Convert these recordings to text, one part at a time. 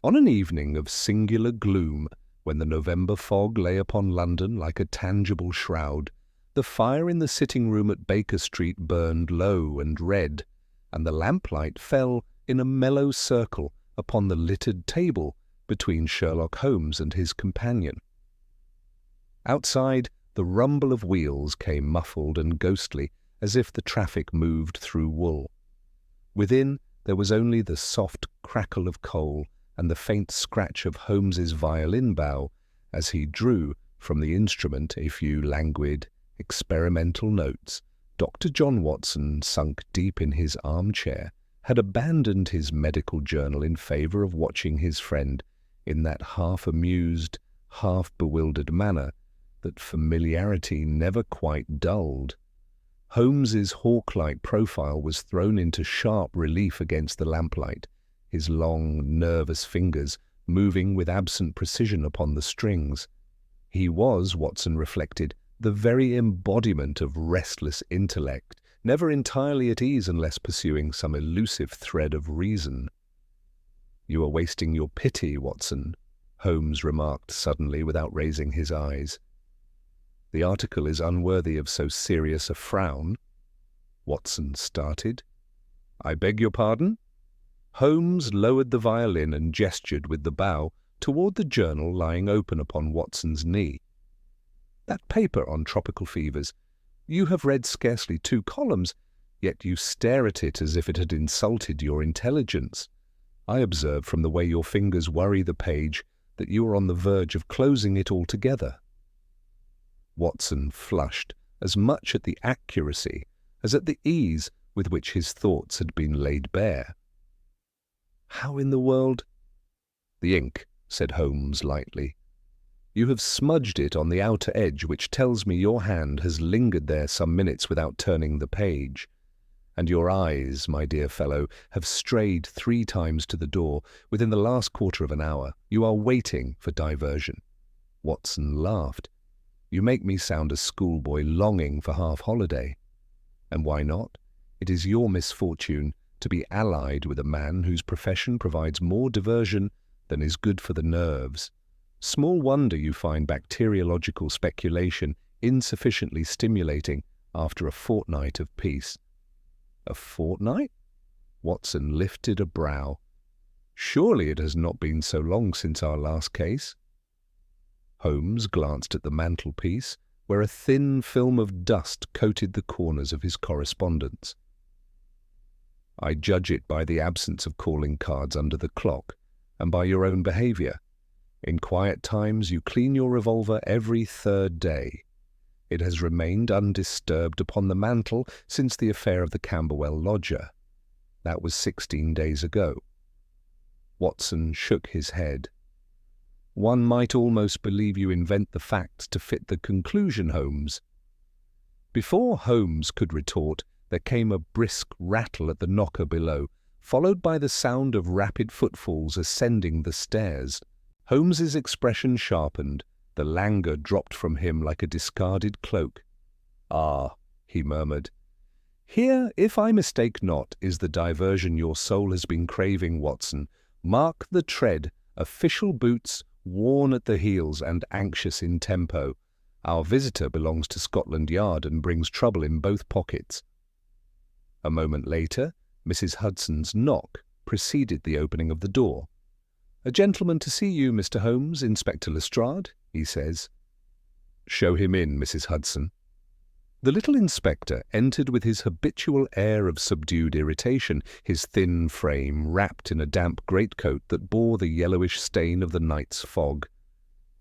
On an evening of singular gloom, when the November fog lay upon London like a tangible shroud, the fire in the sitting-room at Baker Street burned low and red, and the lamplight fell in a mellow circle upon the littered table between Sherlock Holmes and his companion. Outside, the rumble of wheels came muffled and ghostly, as if the traffic moved through wool. Within, there was only the soft crackle of coal and the faint scratch of Holmes's violin bow as he drew from the instrument a few languid, experimental notes. Dr. John Watson, sunk deep in his armchair, had abandoned his medical journal in favour of watching his friend in that half-amused, half-bewildered manner that familiarity never quite dulled. Holmes's hawk-like profile was thrown into sharp relief against the lamplight, his long, nervous fingers moving with absent precision upon the strings. He was, Watson reflected, the very embodiment of restless intellect, never entirely at ease unless pursuing some elusive thread of reason. "You are wasting your pity, Watson," Holmes remarked suddenly without raising his eyes. "The article is unworthy of so serious a frown." Watson started. "I beg your pardon?" Holmes lowered the violin and gestured with the bow toward the journal lying open upon Watson's knee. "That paper on tropical fevers. You have read scarcely 2 columns, yet you stare at it as if it had insulted your intelligence. I observe from the way your fingers worry the page that you are on the verge of closing it altogether." Watson flushed, as much at the accuracy as at the ease with which his thoughts had been laid bare. "How in the world—" "The ink," said Holmes lightly. "You have smudged it on the outer edge, which tells me your hand has lingered there some minutes without turning the page. And your eyes, my dear fellow, have strayed 3 times to the door within the last quarter of an hour. You are waiting for diversion." Watson laughed. "You make me sound a schoolboy longing for half-holiday. And why not? It is your misfortune to be allied with a man whose profession provides more diversion than is good for the nerves. Small wonder you find bacteriological speculation insufficiently stimulating after a fortnight of peace." "A fortnight?" Watson lifted a brow. "Surely it has not been so long since our last case?" Holmes glanced at the mantelpiece, where a thin film of dust coated the corners of his correspondence. "I judge it by the absence of calling cards under the clock, and by your own behaviour. In quiet times you clean your revolver every 3rd day. It has remained undisturbed upon the mantel since the affair of the Camberwell lodger. That was 16 days ago." Watson shook his head. "One might almost believe you invent the facts to fit the conclusion, Holmes." Before Holmes could retort, there came a brisk rattle at the knocker below, followed by the sound of rapid footfalls ascending the stairs. Holmes's expression sharpened, the languor dropped from him like a discarded cloak. "Ah," he murmured. "Here, if I mistake not, is the diversion your soul has been craving, Watson. Mark the tread, official boots, worn at the heels and anxious in tempo. Our visitor belongs to Scotland Yard and brings trouble in both pockets." A moment later, Mrs. Hudson's knock preceded the opening of the door. "A gentleman to see you, Mr. Holmes, Inspector Lestrade," he says. "Show him in, Mrs. Hudson." The little inspector entered with his habitual air of subdued irritation, his thin frame wrapped in a damp greatcoat that bore the yellowish stain of the night's fog.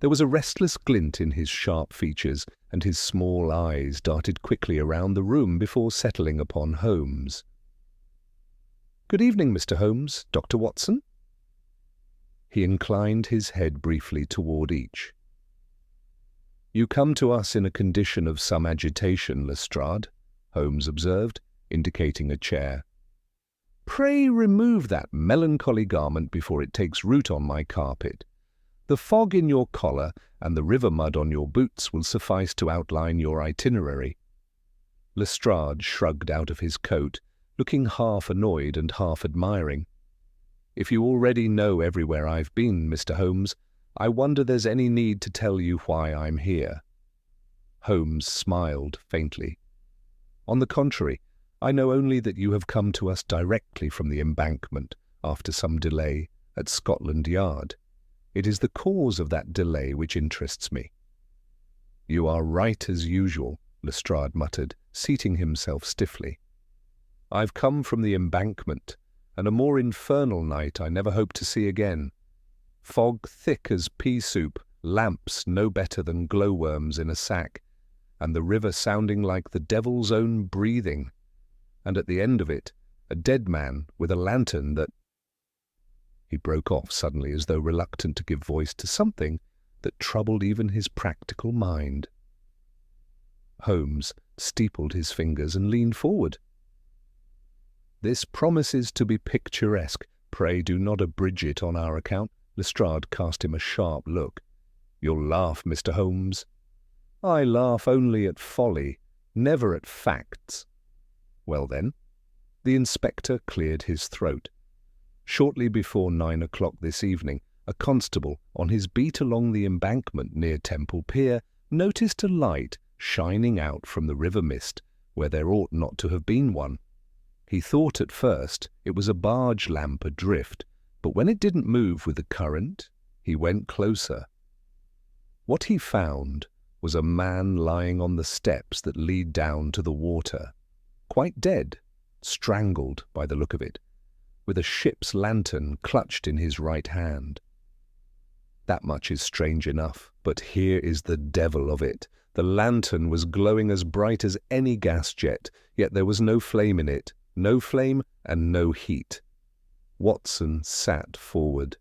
There was a restless glint in his sharp features, and his small eyes darted quickly around the room before settling upon Holmes. "Good evening, Mr. Holmes. Dr. Watson?" He inclined his head briefly toward each. "You come to us in a condition of some agitation, Lestrade," Holmes observed, indicating a chair. "Pray remove that melancholy garment before it takes root on my carpet. The fog in your collar and the river mud on your boots will suffice to outline your itinerary." Lestrade shrugged out of his coat, looking half annoyed and half admiring. If you already know everywhere I've been, Mr. Holmes, I wonder there's any need to tell you why I'm here." Holmes smiled faintly. "On the contrary, I know only that you have come to us directly from the Embankment after some delay at Scotland Yard. It is the cause of that delay which interests me." "You are right as usual," Lestrade muttered, seating himself stiffly. "I've come from the Embankment, and a more infernal night I never hope to see again. Fog thick as pea soup, lamps no better than glowworms in a sack, and the river sounding like the devil's own breathing, and at the end of it, a dead man with a lantern that—" He broke off suddenly as though reluctant to give voice to something that troubled even his practical mind. Holmes steepled his fingers and leaned forward. "This promises to be picturesque. Pray do not abridge it on our account." Lestrade cast him a sharp look. "You'll laugh, Mr. Holmes." "I laugh only at folly, never at facts." "Well then." The inspector cleared his throat. "Shortly before 9 o'clock this evening, a constable, on his beat along the Embankment near Temple Pier, noticed a light shining out from the river mist where there ought not to have been one. He thought at first it was a barge lamp adrift, but when it didn't move with the current, he went closer. What he found was a man lying on the steps that lead down to the water, quite dead, strangled by the look of it, with a ship's lantern clutched in his right hand. That much is strange enough, but here is the devil of it. The lantern was glowing as bright as any gas jet, yet there was no flame in it, no flame and no heat. Watson sat forward.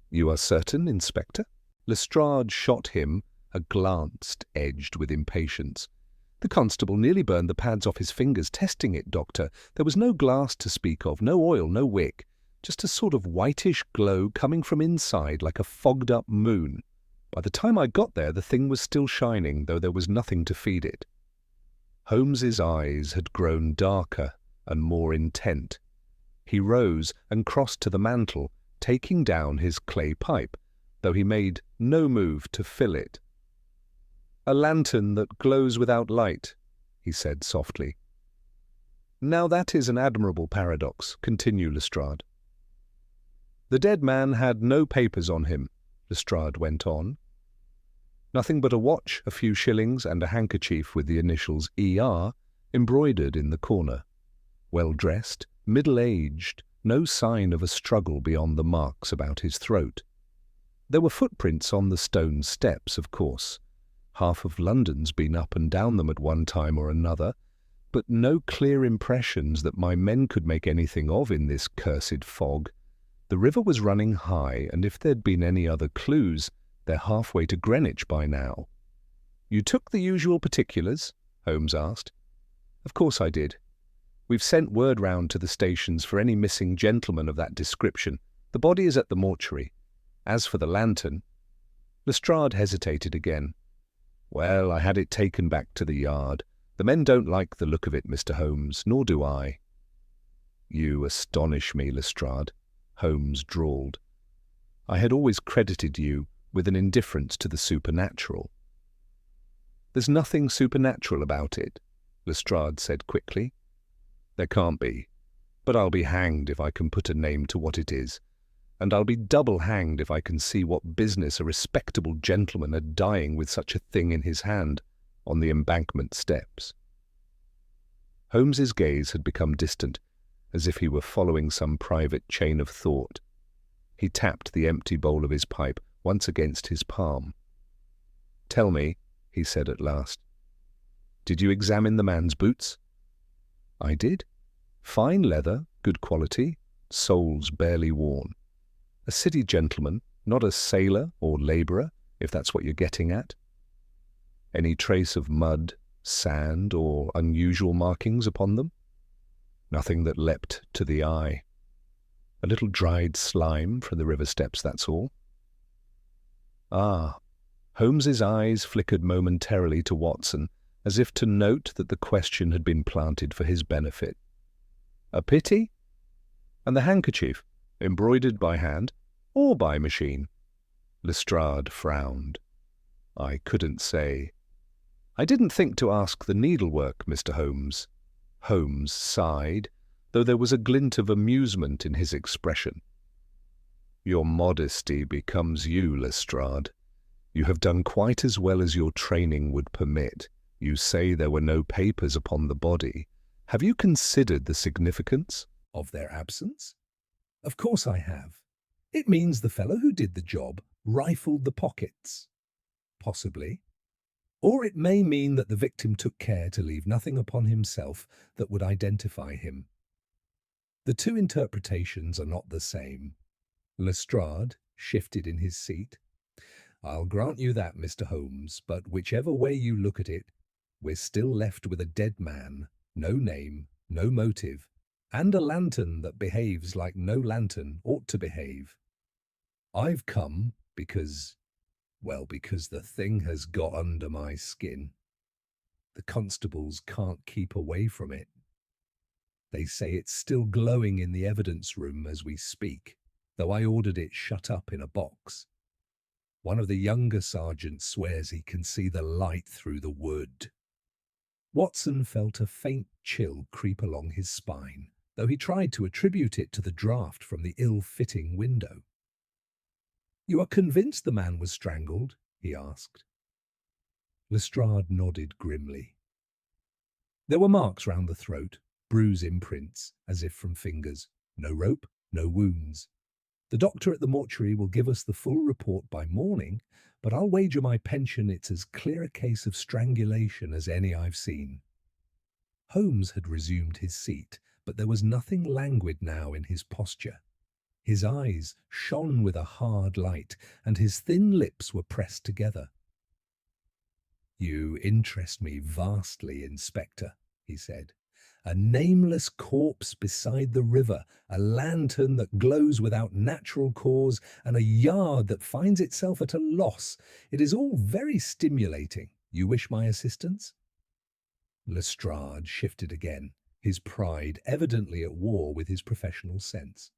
"You are certain, Inspector?" Lestrade shot him a glance edged with impatience. "The constable nearly burned the pads off his fingers testing it, Doctor. There was no glass to speak of, no oil, no wick, just a sort of whitish glow coming from inside like a fogged-up moon. By the time I got there, the thing was still shining, though there was nothing to feed it." Holmes's eyes had grown darker and more intent. He rose and crossed to the mantel, taking down his clay pipe, though he made no move to fill it. "A lantern that glows without light," he said softly. "Now that is an admirable paradox," continued Lestrade. "The dead man had no papers on him," Lestrade went on. "Nothing but a watch, a few shillings, and a handkerchief with the initials E.R. embroidered in the corner. Well-dressed, middle-aged, no sign of a struggle beyond the marks about his throat. There were footprints on the stone steps, of course. Half of London's been up and down them at one time or another, but no clear impressions that my men could make anything of in this cursed fog. The river was running high, and if there'd been any other clues, they're halfway to Greenwich by now." "You took the usual particulars?" Holmes asked. "Of course I did. We've sent word round to the stations for any missing gentleman of that description. The body is at the mortuary. As for the lantern—" Lestrade hesitated again. "Well, I had it taken back to the yard. The men don't like the look of it, Mr. Holmes, nor do I." "You astonish me, Lestrade," Holmes drawled. "I had always credited you with an indifference to the supernatural." "There's nothing supernatural about it," Lestrade said quickly. "There can't be, but I'll be hanged if I can put a name to what it is, and I'll be double hanged if I can see what business a respectable gentleman had dying with such a thing in his hand on the Embankment steps." Holmes's gaze had become distant, as if he were following some private chain of thought. He tapped the empty bowl of his pipe once against his palm. "Tell me," he said at last, "did you examine the man's boots?" "I did. Fine leather, good quality, soles barely worn. A city gentleman, not a sailor or labourer, if that's what you're getting at." "Any trace of mud, sand, or unusual markings upon them?" "Nothing that leapt to the eye. A little dried slime from the river steps, that's all." "Ah." Holmes's eyes flickered momentarily to Watson, as if to note that the question had been planted for his benefit. "A pity? And the handkerchief?" Embroidered by hand or by machine? Lestrade frowned. I couldn't say. I didn't think to ask the needlework, Mr. Holmes. Holmes sighed, though there was a glint of amusement in his expression. Your modesty becomes you, Lestrade. You have done quite as well as your training would permit. You say there were no papers upon the body. Have you considered the significance Of their absence? Of course I have. It means the fellow who did the job rifled the pockets. Possibly. Or it may mean that the victim took care to leave nothing upon himself that would identify him. The two interpretations are not the same. Lestrade shifted in his seat. I'll grant you that, Mr. Holmes, but whichever way you look at it, we're still left with a dead man, no name, no motive, and a lantern that behaves like no lantern ought to behave. I've come because the thing has got under my skin. The constables can't keep away from it. They say it's still glowing in the evidence room as we speak, though I ordered it shut up in a box. One of the younger sergeants swears he can see the light through the wood. Watson felt a faint chill creep along his spine, though he tried to attribute it to the draught from the ill-fitting window. You are convinced the man was strangled? He asked. Lestrade nodded grimly. There were marks round the throat, bruise imprints, as if from fingers. No rope, no wounds. The doctor at the mortuary will give us the full report by morning, but I'll wager my pension it's as clear a case of strangulation as any I've seen. Holmes had resumed his seat, but there was nothing languid now in his posture. His eyes shone with a hard light, and his thin lips were pressed together. You interest me vastly, Inspector, he said. A nameless corpse beside the river, a lantern that glows without natural cause, and a yard that finds itself at a loss. It is all very stimulating. You wish my assistance? Lestrade shifted again, his pride evidently at war with his professional sense.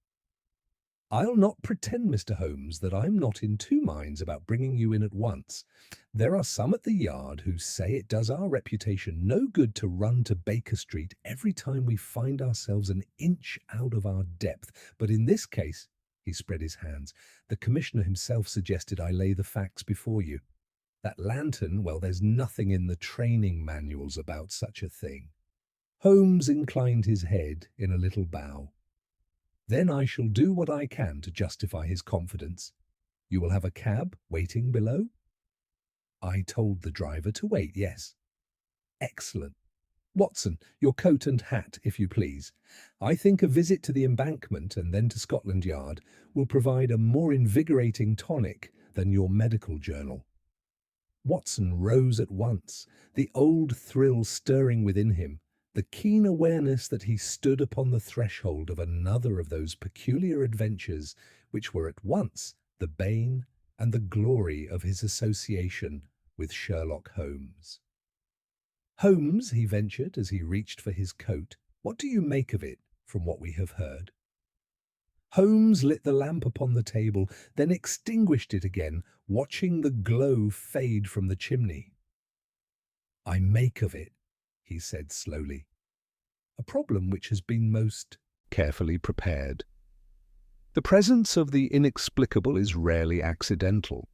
I'll not pretend, Mr. Holmes, that I'm not in two minds about bringing you in at once. There are some at the Yard who say it does our reputation no good to run to Baker Street every time we find ourselves an inch out of our depth. But in this case, he spread his hands, the Commissioner himself suggested I lay the facts before you. That lantern, well, there's nothing in the training manuals about such a thing. Holmes inclined his head in a little bow. Then I shall do what I can to justify his confidence. You will have a cab waiting below? I told the driver to wait, yes. Excellent. Watson, your coat and hat, if you please. I think a visit to the Embankment and then to Scotland Yard will provide a more invigorating tonic than your medical journal. Watson rose at once, the old thrill stirring within him, the keen awareness that he stood upon the threshold of another of those peculiar adventures which were at once the bane and the glory of his association with Sherlock Holmes. Holmes, he ventured as he reached for his coat, what do you make of it from what we have heard? Holmes lit the lamp upon the table, then extinguished it again, watching the glow fade from the chimney. I make of it, he said slowly, a problem which has been most carefully prepared. The presence of the inexplicable is rarely accidental.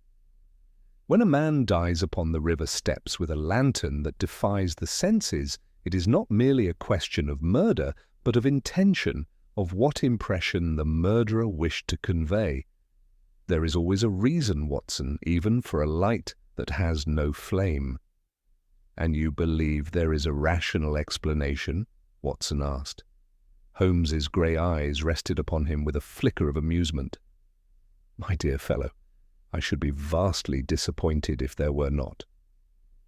When a man dies upon the river steps with a lantern that defies the senses, it is not merely a question of murder, but of intention, of what impression the murderer wished to convey. There is always a reason, Watson, even for a light that has no flame. And you believe there is a rational explanation? Watson asked. Holmes's grey eyes rested upon him with a flicker of amusement. My dear fellow, I should be vastly disappointed if there were not.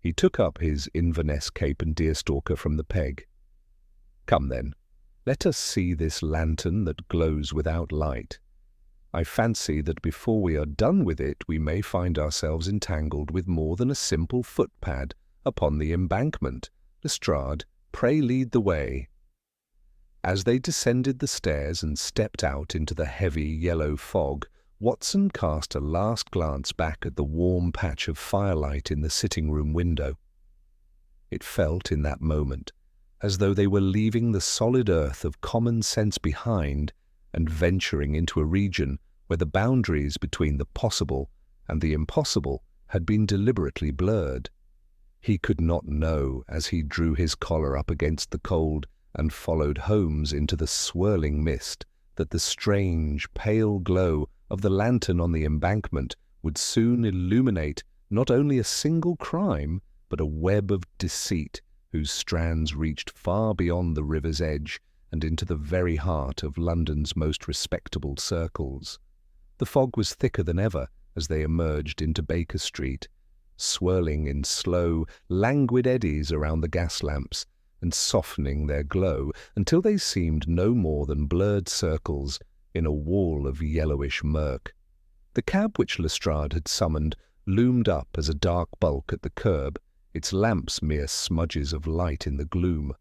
He took up his Inverness cape and deerstalker from the peg. Come then, let us see this lantern that glows without light. I fancy that before we are done with it we may find ourselves entangled with more than a simple footpad upon the embankment. Lestrade, pray lead the way. As they descended the stairs and stepped out into the heavy yellow fog, Watson cast a last glance back at the warm patch of firelight in the sitting-room window. It felt in that moment as though they were leaving the solid earth of common sense behind and venturing into a region where the boundaries between the possible and the impossible had been deliberately blurred. He could not know, as he drew his collar up against the cold and followed Holmes into the swirling mist, that the strange, pale glow of the lantern on the embankment would soon illuminate not only a single crime, but a web of deceit whose strands reached far beyond the river's edge and into the very heart of London's most respectable circles. The fog was thicker than ever as they emerged into Baker Street, swirling in slow, languid eddies around the gas lamps and softening their glow until they seemed no more than blurred circles in a wall of yellowish murk. The cab which Lestrade had summoned loomed up as a dark bulk at the curb, its lamps mere smudges of light in the gloom.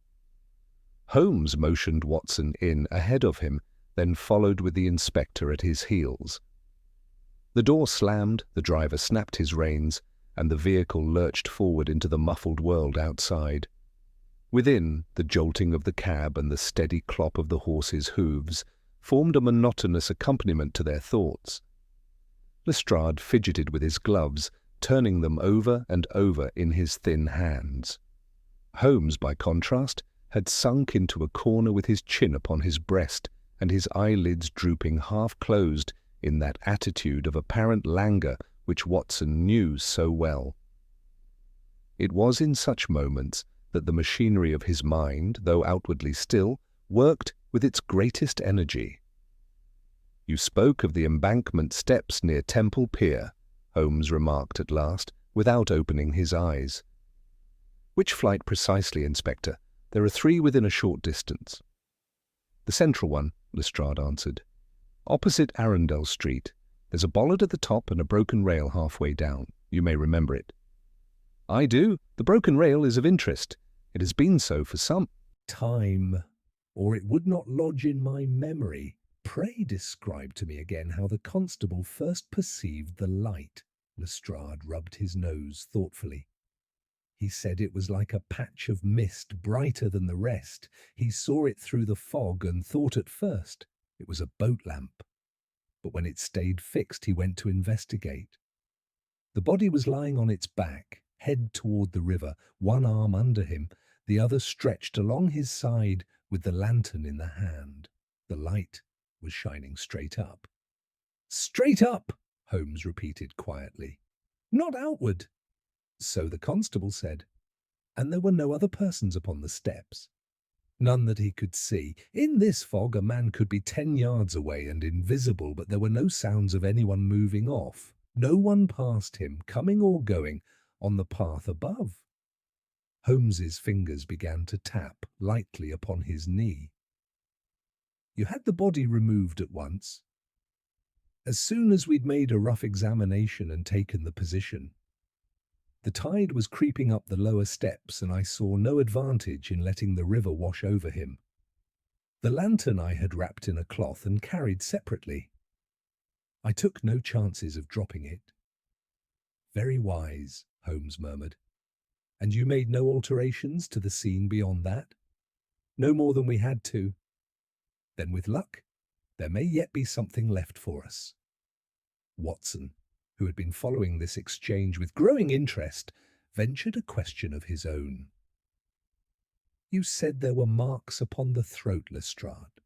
Holmes motioned Watson in ahead of him, then followed with the inspector at his heels. The door slammed, the driver snapped his reins, and the vehicle lurched forward into the muffled world outside. Within, the jolting of the cab and the steady clop of the horses' hooves formed a monotonous accompaniment to their thoughts. Lestrade fidgeted with his gloves, turning them over and over in his thin hands. Holmes, by contrast, had sunk into a corner with his chin upon his breast and his eyelids drooping half-closed in that attitude of apparent languor which Watson knew so well. It was in such moments that the machinery of his mind, though outwardly still, worked with its greatest energy. "You spoke of the embankment steps near Temple Pier," Holmes remarked at last, without opening his eyes. "Which flight precisely, Inspector? There are 3 within a short distance." "The central one," Lestrade answered. "Opposite Arundel Street. There's a bollard at the top and a broken rail halfway down. You may remember it." "I do. The broken rail is of interest. It has been so for some time, or it would not lodge in my memory. Pray describe to me again how the constable first perceived the light." Lestrade rubbed his nose thoughtfully. "He said it was like a patch of mist brighter than the rest. He saw it through the fog and thought at first it was a boat lamp. But when it stayed fixed, he went to investigate. The body was lying on its back, head toward the river, one arm under him, the other stretched along his side with the lantern in the hand. The light was shining straight up." "Straight up," Holmes repeated quietly. "Not outward." "So the constable said. And there were no other persons upon the steps. None that he could see. In this fog a man could be 10 yards away and invisible, but there were no sounds of anyone moving off. No one passed him, coming or going, on the path above." Holmes's fingers began to tap lightly upon his knee. "You had the body removed at once?" "As soon as we'd made a rough examination and taken the position. The tide was creeping up the lower steps, and I saw no advantage in letting the river wash over him. The lantern I had wrapped in a cloth and carried separately. I took no chances of dropping it." "Very wise," Holmes murmured. "And you made no alterations to the scene beyond that?" "No more than we had to." "Then with luck, there may yet be something left for us." Watson, who had been following this exchange with growing interest, ventured a question of his own. "You said there were marks upon the throat, Lestrade.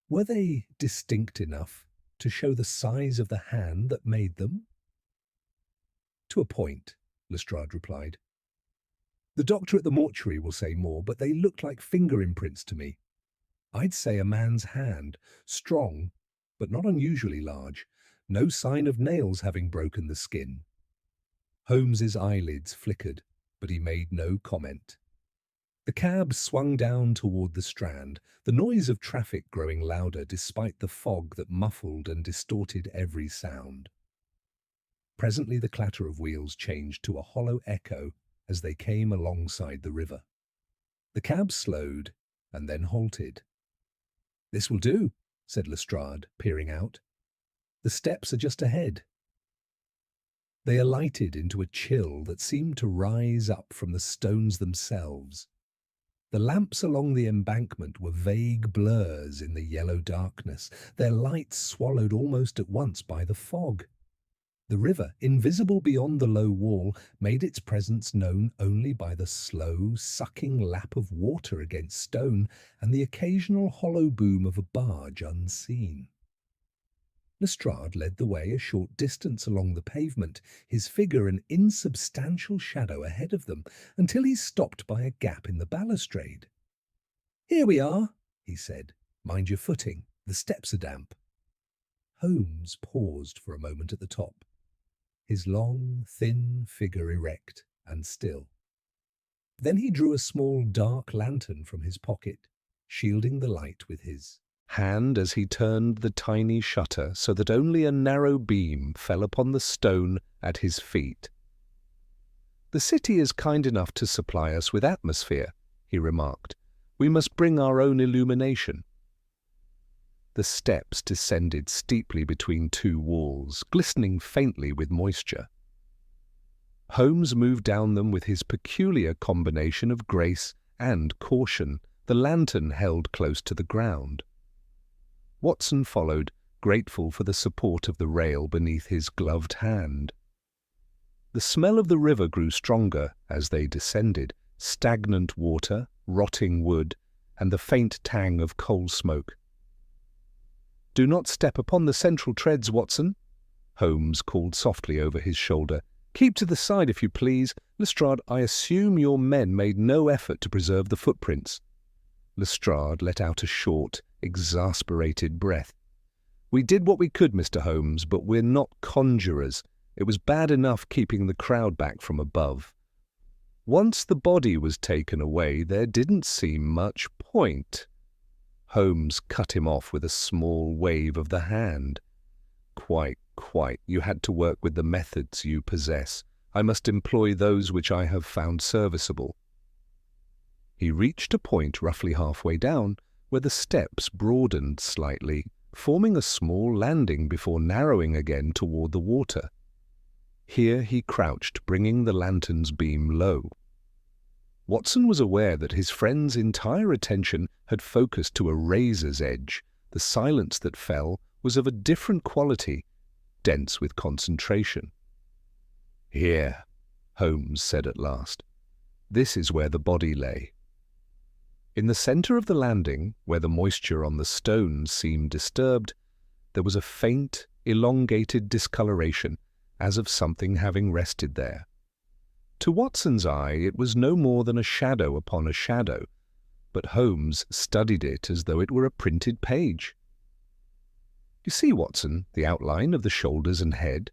Were they distinct enough to show the size of the hand that made them?" "To a point," Lestrade replied. "The doctor at the mortuary will say more, but they looked like finger imprints to me. I'd say a man's hand, strong, but not unusually large. No sign of nails having broken the skin." Holmes's eyelids flickered, but he made no comment. The cab swung down toward the Strand, the noise of traffic growing louder despite the fog that muffled and distorted every sound. Presently the clatter of wheels changed to a hollow echo as they came alongside the river. The cab slowed, and then halted. "This will do," said Lestrade, peering out. "The steps are just ahead." They alighted into a chill that seemed to rise up from the stones themselves. The lamps along the embankment were vague blurs in the yellow darkness, their lights swallowed almost at once by the fog. The river, invisible beyond the low wall, made its presence known only by the slow, sucking lap of water against stone and the occasional hollow boom of a barge unseen. Lestrade led the way a short distance along the pavement, his figure an insubstantial shadow ahead of them, until he stopped by a gap in the balustrade. "Here we are," he said. "Mind your footing, the steps are damp." Holmes paused for a moment at the top, his long, thin figure erect and still. Then he drew a small dark lantern from his pocket, shielding the light with his hand as he turned the tiny shutter so that only a narrow beam fell upon the stone at his feet. "The city is kind enough to supply us with atmosphere," he remarked. "We must bring our own illumination." The steps descended steeply between two walls, glistening faintly with moisture. Holmes moved down them with his peculiar combination of grace and caution, the lantern held close to the ground. Watson followed, grateful for the support of the rail beneath his gloved hand. The smell of the river grew stronger as they descended, stagnant water, rotting wood, and the faint tang of coal smoke. "Do not step upon the central treads, Watson," Holmes called softly over his shoulder. "Keep to the side, if you please. Lestrade, I assume your men made no effort to preserve the footprints." Lestrade let out a short, exasperated breath. "We did what we could, Mr. Holmes, but we're not conjurers. It was bad enough keeping the crowd back from above. Once the body was taken away, there didn't seem much point." Holmes cut him off with a small wave of the hand. Quite. You had to work with the methods you possess. I must employ those which I have found serviceable." He reached a point roughly halfway down, where the steps broadened slightly, forming a small landing before narrowing again toward the water. Here he crouched, bringing the lantern's beam low. Watson was aware that his friend's entire attention had focused to a razor's edge. The silence that fell was of a different quality, dense with concentration. "Here," Holmes said at last. "This is where the body lay." In the center of the landing, where the moisture on the stones seemed disturbed, there was a faint, elongated discoloration, as of something having rested there. To Watson's eye it was no more than a shadow upon a shadow, but Holmes studied it as though it were a printed page. "You see, Watson, the outline of the shoulders and head?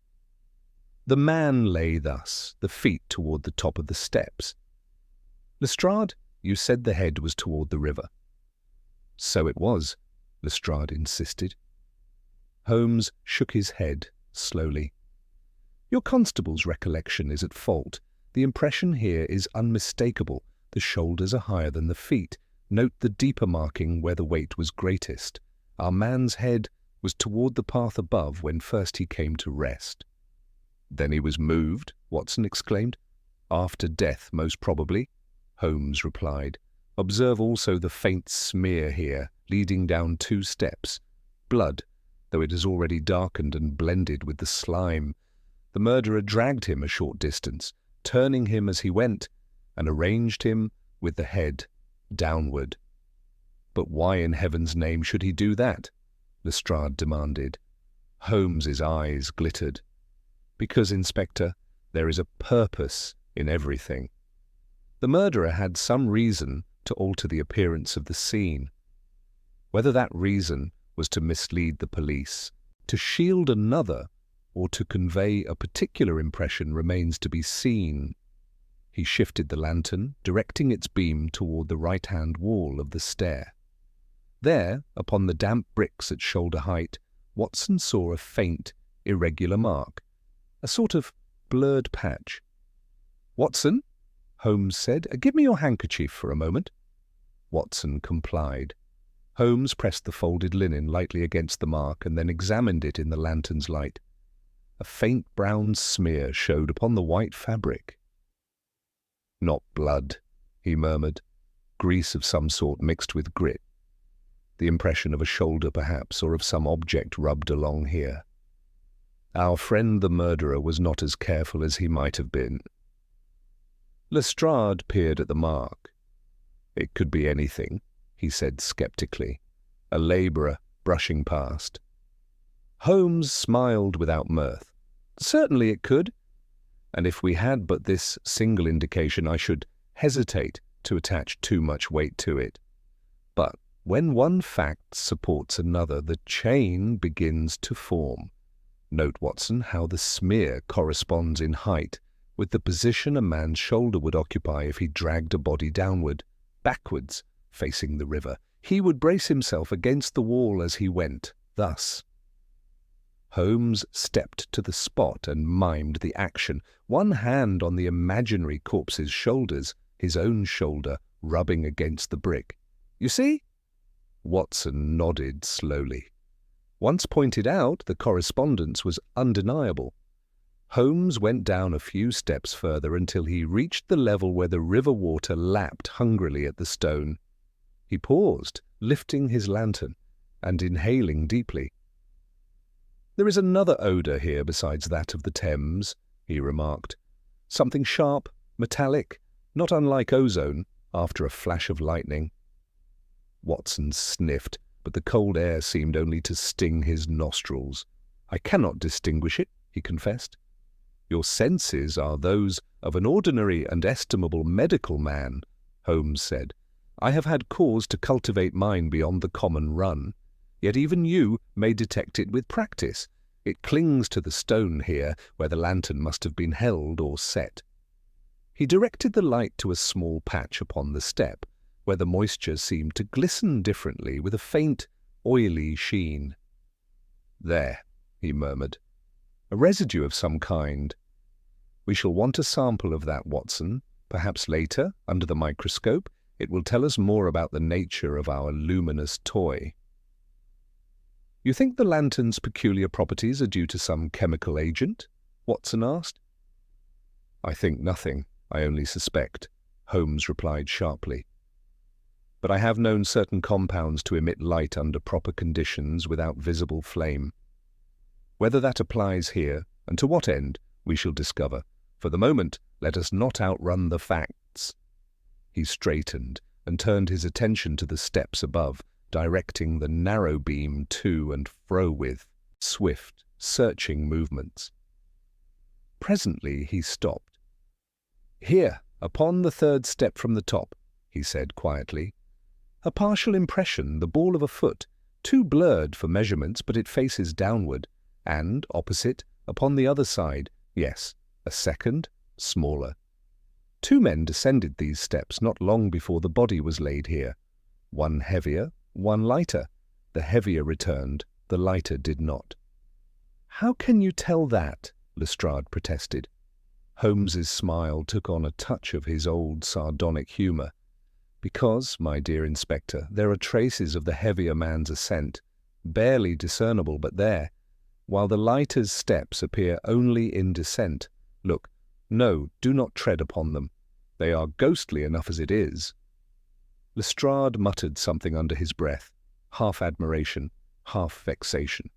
The man lay thus, the feet toward the top of the steps. Lestrade, you said the head was toward the river." "So it was," Lestrade insisted. Holmes shook his head slowly. "Your constable's recollection is at fault. The impression here is unmistakable. The shoulders are higher than the feet. Note the deeper marking where the weight was greatest. Our man's head was toward the path above when first he came to rest." "Then he was moved?" Watson exclaimed. "After death, most probably," Holmes replied. "Observe also the faint smear here, leading down 2 steps. Blood, though it has already darkened and blended with the slime. The murderer dragged him a short distance, turning him as he went, and arranged him with the head downward." "But why in heaven's name should he do that?" Lestrade demanded. Holmes's eyes glittered. "Because, Inspector, there is a purpose in everything. The murderer had some reason to alter the appearance of the scene. Whether that reason was to mislead the police, to shield another, or to convey a particular impression remains to be seen." He shifted the lantern, directing its beam toward the right-hand wall of the stair. There, upon the damp bricks at shoulder height, Watson saw a faint, irregular mark, a sort of blurred patch. "Watson," Holmes said, "give me your handkerchief for a moment." Watson complied. Holmes pressed the folded linen lightly against the mark and then examined it in the lantern's light. A faint brown smear showed upon the white fabric. "Not blood," he murmured. "Grease of some sort mixed with grit. The impression of a shoulder, perhaps, or of some object rubbed along here. Our friend the murderer was not as careful as he might have been." Lestrade peered at the mark. "It could be anything," he said sceptically. "A labourer brushing past." Holmes smiled without mirth. "Certainly it could. And if we had but this single indication, I should hesitate to attach too much weight to it. But when one fact supports another, the chain begins to form. Note, Watson, how the smear corresponds in height with the position a man's shoulder would occupy if he dragged a body downward, backwards, facing the river. He would brace himself against the wall as he went, thus." Holmes stepped to the spot and mimed the action, one hand on the imaginary corpse's shoulders, his own shoulder rubbing against the brick. "You see?" Watson nodded slowly. Once pointed out, the correspondence was undeniable. Holmes went down a few steps further until he reached the level where the river water lapped hungrily at the stone. He paused, lifting his lantern and inhaling deeply. "There is another odour here besides that of the Thames," he remarked. "Something sharp, metallic, not unlike ozone after a flash of lightning." Watson sniffed, but the cold air seemed only to sting his nostrils. "I cannot distinguish it," he confessed. "Your senses are those of an ordinary and estimable medical man," Holmes said. "I have had cause to cultivate mine beyond the common run. Yet even you may detect it with practice. It clings to the stone here, where the lantern must have been held or set." He directed the light to a small patch upon the step, where the moisture seemed to glisten differently with a faint, oily sheen. "There," he murmured. "A residue of some kind. We shall want a sample of that, Watson. Perhaps later, under the microscope, it will tell us more about the nature of our luminous toy." "You think the lantern's peculiar properties are due to some chemical agent?" Watson asked. "I think nothing. I only suspect," Holmes replied sharply. "But I have known certain compounds to emit light under proper conditions without visible flame. Whether that applies here, and to what end, we shall discover. For the moment, let us not outrun the facts." He straightened and turned his attention to the steps above, directing the narrow beam to and fro with swift, searching movements. Presently he stopped. "Here, upon the third step from the top," he said quietly. "A partial impression, the ball of a foot, too blurred for measurements, but it faces downward, and, opposite, upon the other side, yes, a second, smaller. 2 men descended these steps not long before the body was laid here. One heavier, one lighter. The heavier returned, the lighter did not." "How can you tell that?" Lestrade protested. Holmes's smile took on a touch of his old sardonic humour. "Because, my dear Inspector, there are traces of the heavier man's ascent, barely discernible but there, while the lighter's steps appear only in descent. Look, no, do not tread upon them. They are ghostly enough as it is." Lestrade muttered something under his breath, half admiration, half vexation.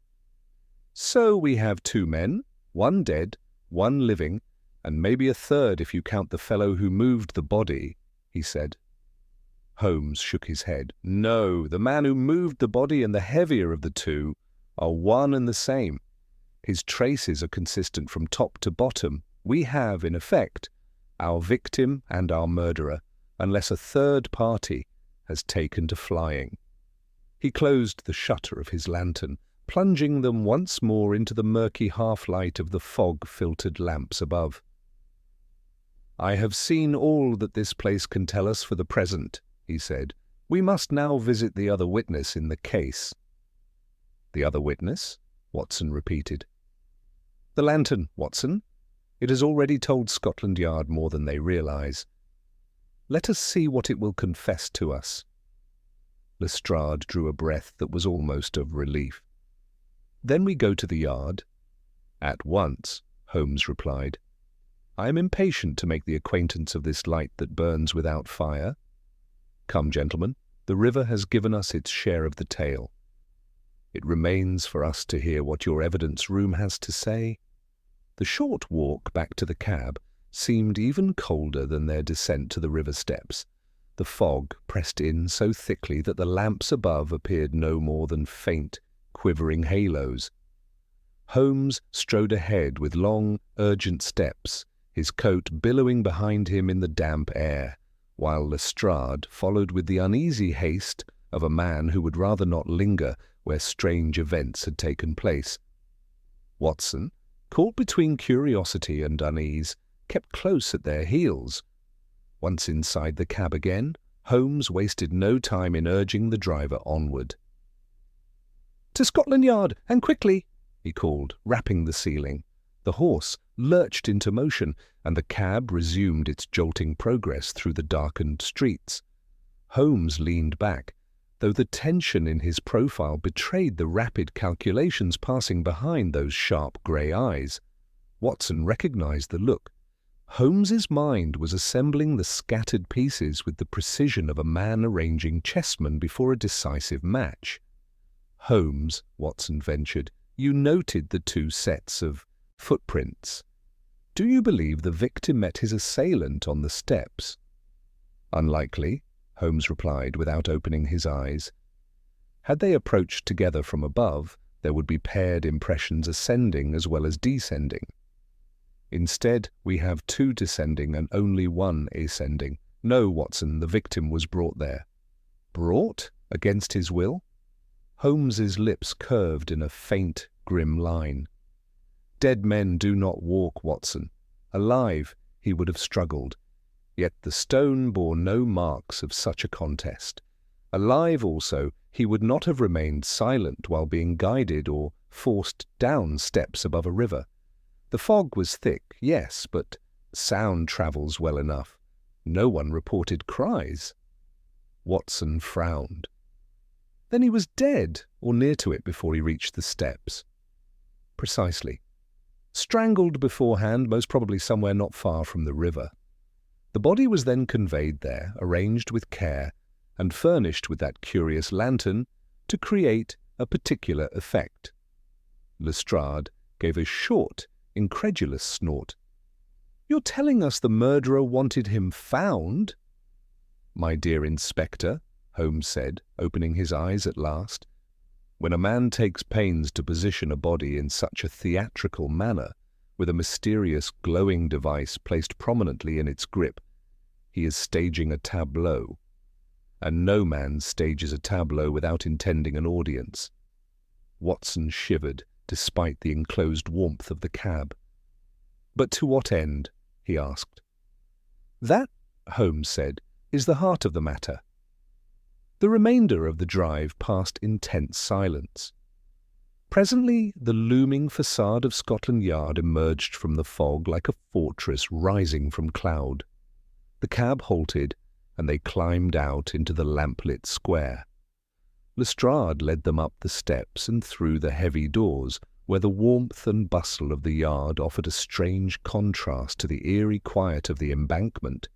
"So we have 2 men, one dead, one living, and maybe a third if you count the fellow who moved the body," he said. Holmes shook his head. "No, the man who moved the body and the heavier of the 2 are one and the same. His traces are consistent from top to bottom. We have, in effect, our victim and our murderer, unless a third party has taken to flying." He closed the shutter of his lantern, plunging them once more into the murky half-light of the fog-filtered lamps above. "I have seen all that this place can tell us for the present," he said. "We must now visit the other witness in the case." "The other witness?" Watson repeated. "The lantern, Watson. It has already told Scotland Yard more than they realise. Let us see what it will confess to us." Lestrade drew a breath that was almost of relief. "Then we go to the yard?" "At once," Holmes replied. "I am impatient to make the acquaintance of this light that burns without fire. Come, gentlemen, the river has given us its share of the tale. It remains for us to hear what your evidence room has to say." The short walk back to the cab seemed even colder than their descent to the river steps. The fog pressed in so thickly that the lamps above appeared no more than faint, quivering halos. Holmes strode ahead with long, urgent steps, his coat billowing behind him in the damp air, while Lestrade followed with the uneasy haste of a man who would rather not linger where strange events had taken place. Watson, caught between curiosity and unease, kept close at their heels. Once inside the cab again, Holmes wasted no time in urging the driver onward. "To Scotland Yard, and quickly!" he called, rapping the ceiling. The horse lurched into motion, and the cab resumed its jolting progress through the darkened streets. Holmes leaned back, though the tension in his profile betrayed the rapid calculations passing behind those sharp grey eyes. Watson recognized the look. Holmes's mind was assembling the scattered pieces with the precision of a man arranging chessmen before a decisive match. "Holmes," Watson ventured, "you noted the two sets of footprints. Do you believe the victim met his assailant on the steps?" "Unlikely," Holmes replied without opening his eyes. "Had they approached together from above, there would be paired impressions ascending as well as descending. Instead, we have two descending and only one ascending. No, Watson, the victim was brought there." "Brought? Against his will?" Holmes's lips curved in a faint, grim line. "Dead men do not walk, Watson. Alive, he would have struggled. Yet the stone bore no marks of such a contest. Alive also, he would not have remained silent while being guided or forced down steps above a river. The fog was thick, yes, but sound travels well enough. No one reported cries." Watson frowned. "Then he was dead, or near to it before he reached the steps." "Precisely. Strangled beforehand, most probably somewhere not far from the river. The body was then conveyed there, arranged with care, and furnished with that curious lantern to create a particular effect." Lestrade gave a short, incredulous snort. "You're telling us the murderer wanted him found?" "My dear Inspector," Holmes said, opening his eyes at last, "when a man takes pains to position a body in such a theatrical manner, with a mysterious glowing device placed prominently in its grip, he is staging a tableau. And no man stages a tableau without intending an audience." Watson shivered, despite the enclosed warmth of the cab. "But to what end?" he asked. "That," Holmes said, "is the heart of the matter." The remainder of the drive passed in tense silence. Presently the looming facade of Scotland Yard emerged from the fog like a fortress rising from cloud. The cab halted, and they climbed out into the lamplit square. Lestrade led them up the steps and through the heavy doors, where the warmth and bustle of the yard offered a strange contrast to the eerie quiet of the embankment.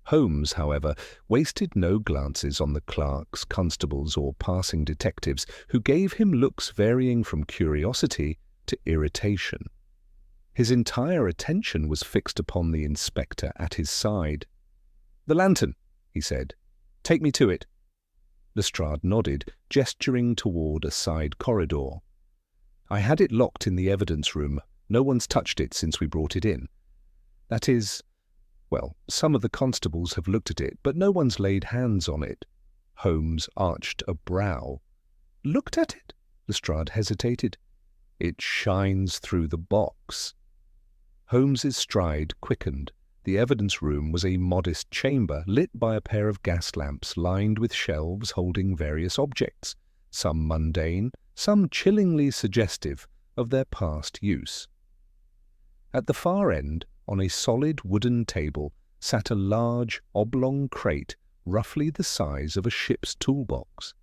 Holmes, however, wasted no glances on the clerks, constables, or passing detectives, who gave him looks varying from curiosity to irritation. His entire attention was fixed upon the inspector at his side. "The lantern," he said. "Take me to it." Lestrade nodded, gesturing toward a side corridor. "I had it locked in the evidence room. No one's touched it since we brought it in. That is, well, some of the constables have looked at it, but no one's laid hands on it." Holmes arched a brow. "Looked at it?" Lestrade hesitated. "It shines through the box." Holmes's stride quickened. The evidence room was a modest chamber lit by a pair of gas lamps lined with shelves holding various objects, some mundane, some chillingly suggestive of their past use. At the far end, on a solid wooden table, sat a large, oblong crate roughly the size of a ship's toolbox.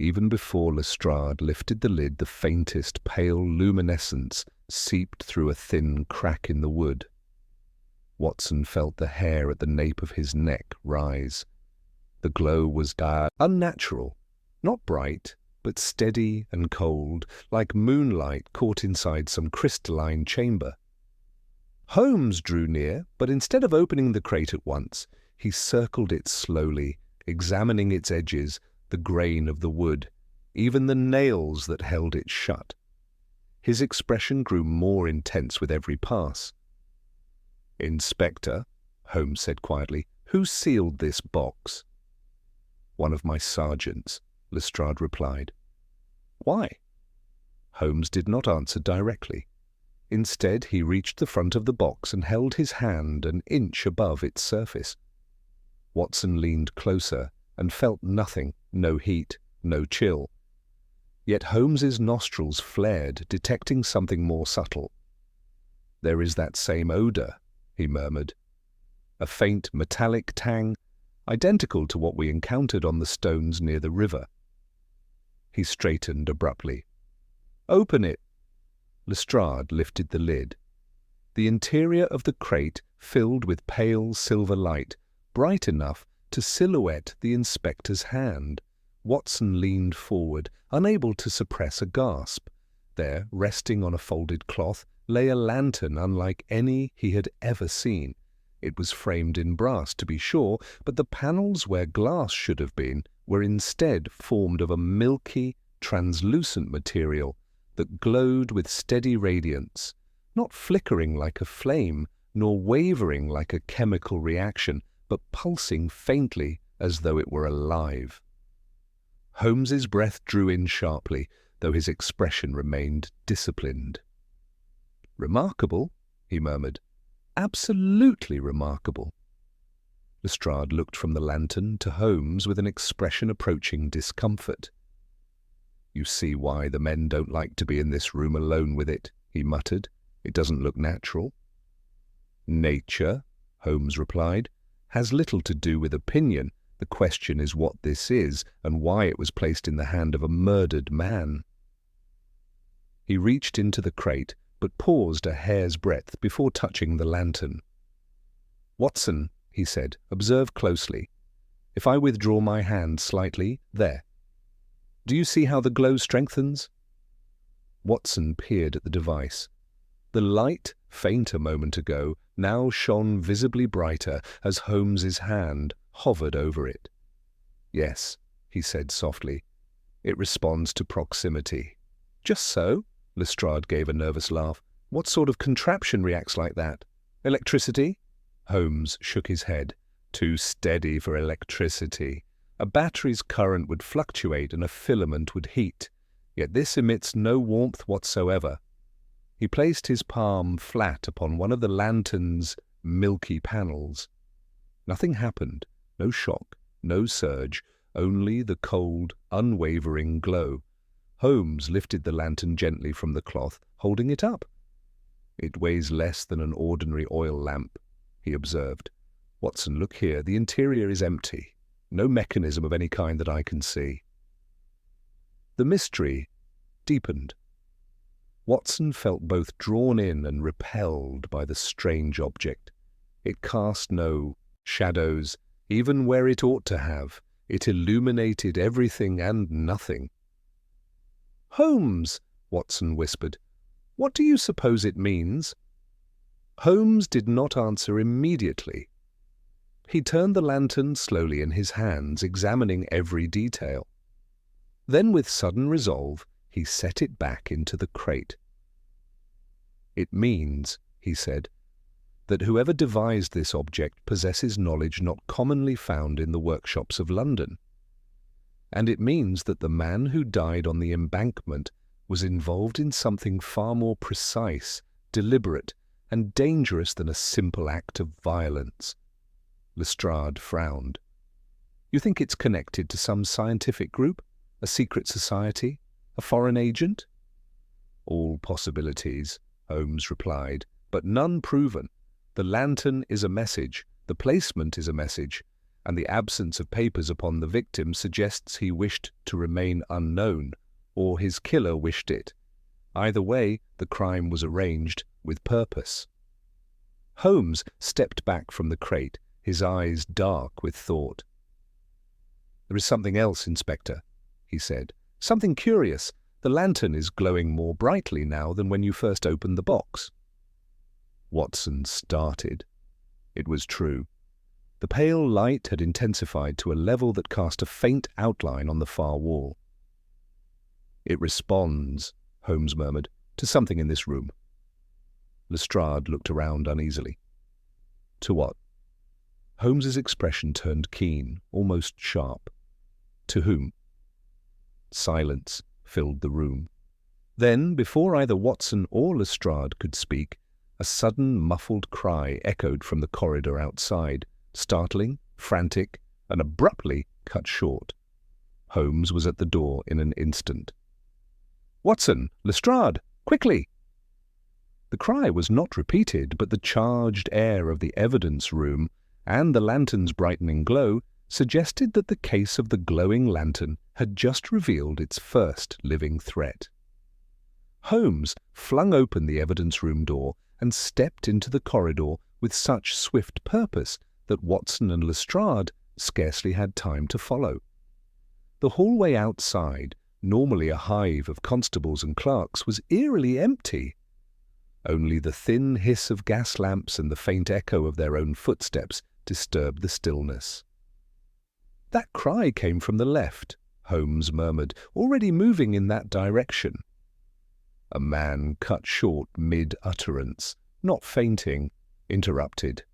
Even before Lestrade lifted the lid, the faintest pale luminescence seeped through a thin crack in the wood. Watson felt the hair at the nape of his neck rise. The glow was unnatural, not bright, but steady and cold, like moonlight caught inside some crystalline chamber. Holmes drew near, but instead of opening the crate at once, he circled it slowly, examining its edges, the grain of the wood, even the nails that held it shut. His expression grew more intense with every pass. "Inspector," Holmes said quietly, "who sealed this box?" "One of my sergeants," Lestrade replied. "Why?" Holmes did not answer directly. Instead, he reached the front of the box and held his hand an inch above its surface. Watson leaned closer and felt nothing, no heat, no chill. Yet Holmes's nostrils flared, detecting something more subtle. "There is that same odor," he murmured. "A faint metallic tang, identical to what we encountered on the stones near the river." He straightened abruptly. "Open it." Lestrade lifted the lid. The interior of the crate filled with pale silver light, bright enough to silhouette the inspector's hand. Watson leaned forward, unable to suppress a gasp. There, resting on a folded cloth, lay a lantern unlike any he had ever seen. It was framed in brass, to be sure, but the panels where glass should have been were instead formed of a milky, translucent material that glowed with steady radiance, not flickering like a flame, nor wavering like a chemical reaction, but pulsing faintly as though it were alive. Holmes's breath drew in sharply, though his expression remained disciplined. "Remarkable," he murmured. "Absolutely remarkable." Lestrade looked from the lantern to Holmes with an expression approaching discomfort. "You see why the men don't like to be in this room alone with it," he muttered. "It doesn't look natural." "Nature," Holmes replied, "has little to do with opinion. The question is what this is, and why it was placed in the hand of a murdered man." He reached into the crate, but paused a hair's breadth before touching the lantern. "Watson," he said, "observe closely. If I withdraw my hand slightly, there. Do you see how the glow strengthens?" Watson peered at the device. The light, faint a moment ago, now shone visibly brighter as Holmes's hand hovered over it. "Yes," he said softly. "It responds to proximity." "Just so?" Lestrade gave a nervous laugh. "What sort of contraption reacts like that? Electricity?" Holmes shook his head. "Too steady for electricity. A battery's current would fluctuate and a filament would heat. Yet this emits no warmth whatsoever." He placed his palm flat upon one of the lantern's milky panels. Nothing happened. No shock, no surge, only the cold, unwavering glow. Holmes lifted the lantern gently from the cloth, holding it up. "It weighs less than an ordinary oil lamp," he observed. "Watson, look here. The interior is empty. No mechanism of any kind that I can see." The mystery deepened. Watson felt both drawn in and repelled by the strange object. It cast no shadows, even where it ought to have. It illuminated everything and nothing. "Holmes," Watson whispered, "what do you suppose it means?" Holmes did not answer immediately. He turned the lantern slowly in his hands, examining every detail. Then, with sudden resolve, he set it back into the crate. "It means," he said, "that whoever devised this object possesses knowledge not commonly found in the workshops of London. And it means that the man who died on the embankment was involved in something far more precise, deliberate, and dangerous than a simple act of violence." Lestrade frowned. "You think it's connected to some scientific group? A secret society? A foreign agent?" "All possibilities," Holmes replied, "but none proven. The lantern is a message, the placement is a message, and the absence of papers upon the victim suggests he wished to remain unknown, or his killer wished it. Either way, the crime was arranged with purpose. Holmes stepped back from the crate, his eyes dark with thought. "There is something else, Inspector," he said. "Something curious. The lantern is glowing more brightly now than when you first opened the box." Watson started. It was true. The pale light had intensified to a level that cast a faint outline on the far wall. "It responds," Holmes murmured, "to something in this room." Lestrade looked around uneasily. "To what?" Holmes's expression turned keen, almost sharp. "To whom?" Silence filled the room. Then, before either Watson or Lestrade could speak, a sudden muffled cry echoed from the corridor outside, startling, frantic, and abruptly cut short. Holmes was at the door in an instant. "Watson! Lestrade! Quickly!" The cry was not repeated, but the charged air of the evidence room and the lantern's brightening glow suggested that the case of the glowing lantern had just revealed its first living threat. Holmes flung open the evidence room door and stepped into the corridor with such swift purpose that Watson and Lestrade scarcely had time to follow. The hallway outside, normally a hive of constables and clerks, was eerily empty. Only the thin hiss of gas lamps and the faint echo of their own footsteps disturbed the stillness. "That cry came from the left," Holmes murmured, "already moving in that direction." A man cut short mid-utterance, not fainting, interrupted.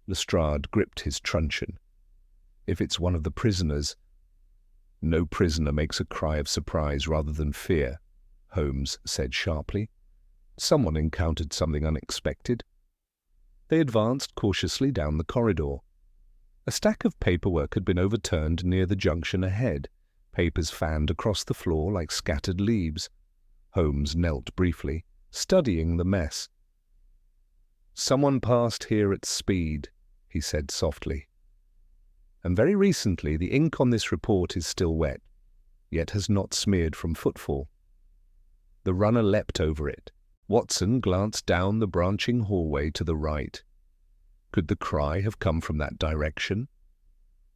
Lestrade gripped his truncheon. "If it's one of the prisoners—" "No prisoner makes a cry of surprise rather than fear," Holmes said sharply. "Someone encountered something unexpected." They advanced cautiously down the corridor. A stack of paperwork had been overturned near the junction ahead, papers fanned across the floor like scattered leaves. Holmes knelt briefly, studying the mess. "Someone passed here at speed," he said softly. "And very recently the ink on this report is still wet, yet has not smeared from footfall." The runner leapt over it. Watson glanced down the branching hallway to the right. Could the cry have come from that direction?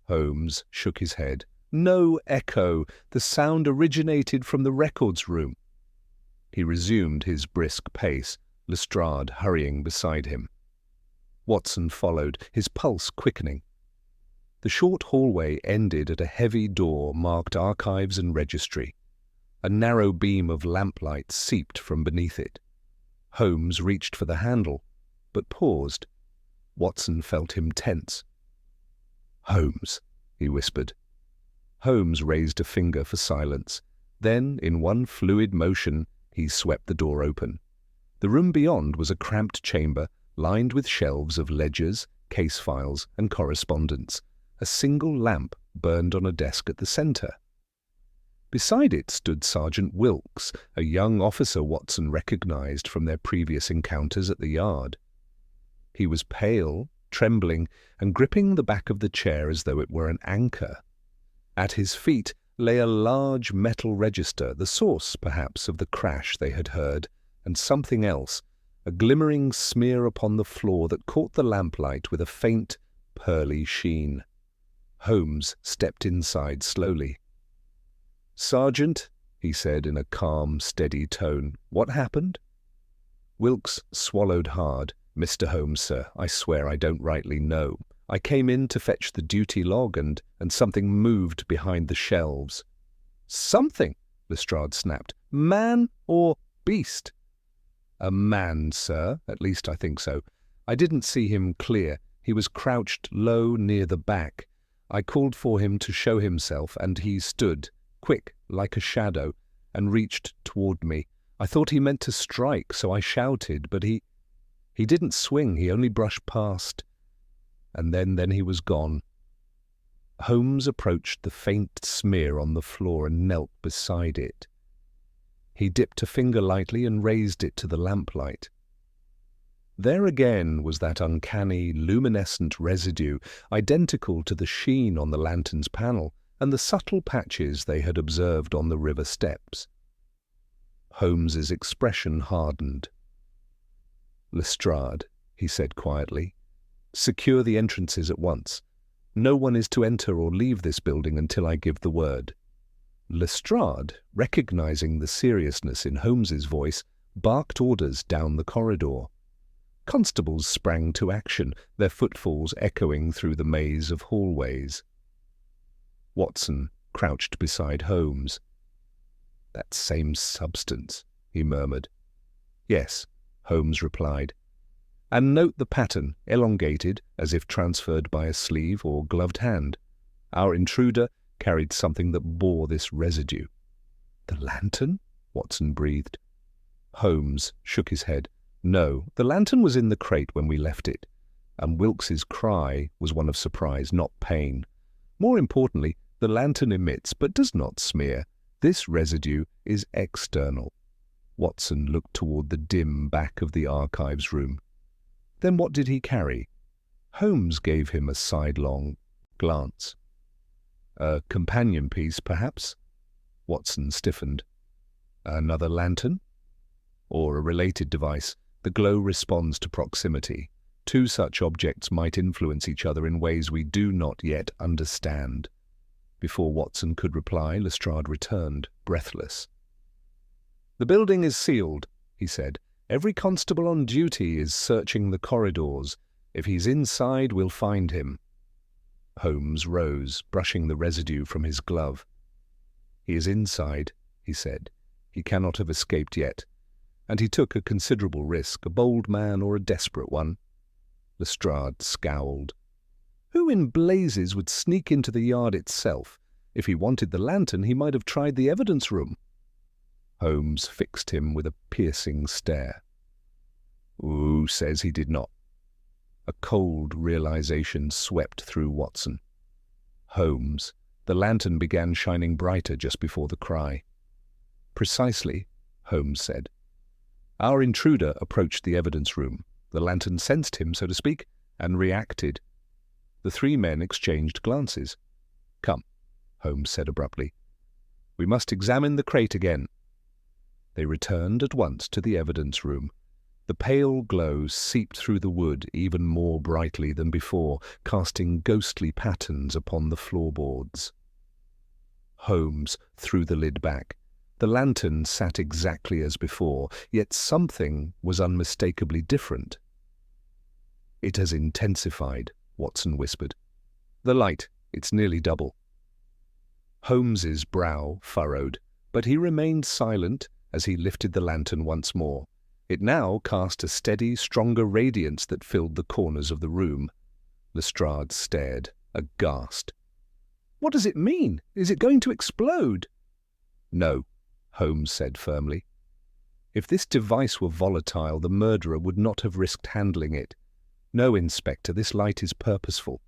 Holmes shook his head. No echo. The sound originated from the records room. He resumed his brisk pace, Lestrade hurrying beside him. Watson followed, his pulse quickening. The short hallway ended at a heavy door marked Archives and Registry. A narrow beam of lamplight seeped from beneath it. Holmes reached for the handle, but paused. Watson felt him tense. "Holmes," he whispered. Holmes raised a finger for silence. Then, in one fluid motion, he swept the door open. The room beyond was a cramped chamber lined with shelves of ledgers, case files, and correspondence. A single lamp burned on a desk at the centre. Beside it stood Sergeant Wilkes, a young officer Watson recognized from their previous encounters at the yard. He was pale, trembling, and gripping the back of the chair as though it were an anchor. At his feet lay a large metal register, the source, perhaps, of the crash they had heard, and something else, a glimmering smear upon the floor that caught the lamplight with a faint, pearly sheen. Holmes stepped inside slowly. "Sergeant," he said in a calm, steady tone, "what happened?" Wilkes swallowed hard. "Mr. Holmes, sir, I swear I don't rightly know. I came in to fetch the duty log and something moved behind the shelves." "Something?" Lestrade snapped. "Man or beast?" "A man, sir. At least I think so. I didn't see him clear. He was crouched low near the back. I called for him to show himself, and he stood, quick, like a shadow, and reached toward me. I thought he meant to strike, so I shouted, but he didn't swing, he only brushed past. And then he was gone." Holmes approached the faint smear on the floor and knelt beside it. He dipped a finger lightly and raised it to the lamplight. There again was that uncanny, luminescent residue, identical to the sheen on the lantern's panel and the subtle patches they had observed on the river steps. Holmes's expression hardened. "Lestrade," he said quietly, "secure the entrances at once. No one is to enter or leave this building until I give the word." Lestrade, recognizing the seriousness in Holmes's voice, barked orders down the corridor. Constables sprang to action, their footfalls echoing through the maze of hallways. Watson crouched beside Holmes. "That same substance," he murmured. "Yes," Holmes replied. "And note the pattern, elongated, as if transferred by a sleeve or gloved hand. Our intruder carried something that bore this residue." "The lantern?" Watson breathed. Holmes shook his head. "No, the lantern was in the crate when we left it, and Wilkes's cry was one of surprise, not pain. More importantly, the lantern emits but does not smear. This residue is external." Watson looked toward the dim back of the archives room. "Then what did he carry?" Holmes gave him a sidelong glance. "A companion piece, perhaps?" Watson stiffened. "Another lantern? Or a related device? The glow responds to proximity. Two such objects might influence each other in ways we do not yet understand." Before Watson could reply, Lestrade returned, breathless. "The building is sealed," he said. "Every constable on duty is searching the corridors. If he's inside, we'll find him." Holmes rose, brushing the residue from his glove. "He is inside," he said. "He cannot have escaped yet. And he took a considerable risk, a bold man or a desperate one." Lestrade scowled. "Who in blazes would sneak into the yard itself? If he wanted the lantern, he might have tried the evidence room." Holmes fixed him with a piercing stare. "Who says he did not?" A cold realization swept through Watson. "Holmes, the lantern began shining brighter just before the cry." "Precisely," Holmes said. "Our intruder approached the evidence room. The lantern sensed him, so to speak, and reacted." The three men exchanged glances. "Come," Holmes said abruptly. "We must examine the crate again." They returned at once to the evidence room. The pale glow seeped through the wood even more brightly than before, casting ghostly patterns upon the floorboards. Holmes threw the lid back. The lantern sat exactly as before, yet something was unmistakably different. "It has intensified," Watson whispered. "The light, it's nearly double." Holmes's brow furrowed, but he remained silent as he lifted the lantern once more. It now cast a steady, stronger radiance that filled the corners of the room. Lestrade stared, aghast. "What does it mean? Is it going to explode?" "No," Holmes said firmly. "If this device were volatile, the murderer would not have risked handling it. No, Inspector, this light is purposeful."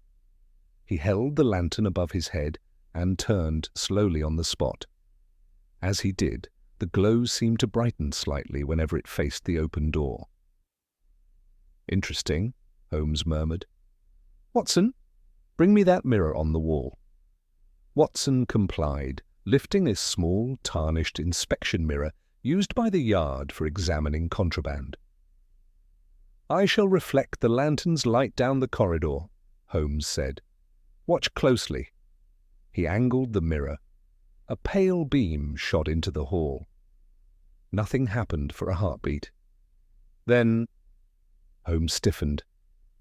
He held the lantern above his head and turned slowly on the spot. As he did, the glow seemed to brighten slightly whenever it faced the open door. "Interesting," Holmes murmured. "Watson, bring me that mirror on the wall." Watson complied, lifting a small, tarnished inspection mirror used by the yard for examining contraband. "I shall reflect the lantern's light down the corridor," Holmes said. "Watch closely." He angled the mirror. A pale beam shot into the hall. Nothing happened for a heartbeat. Then Holmes stiffened.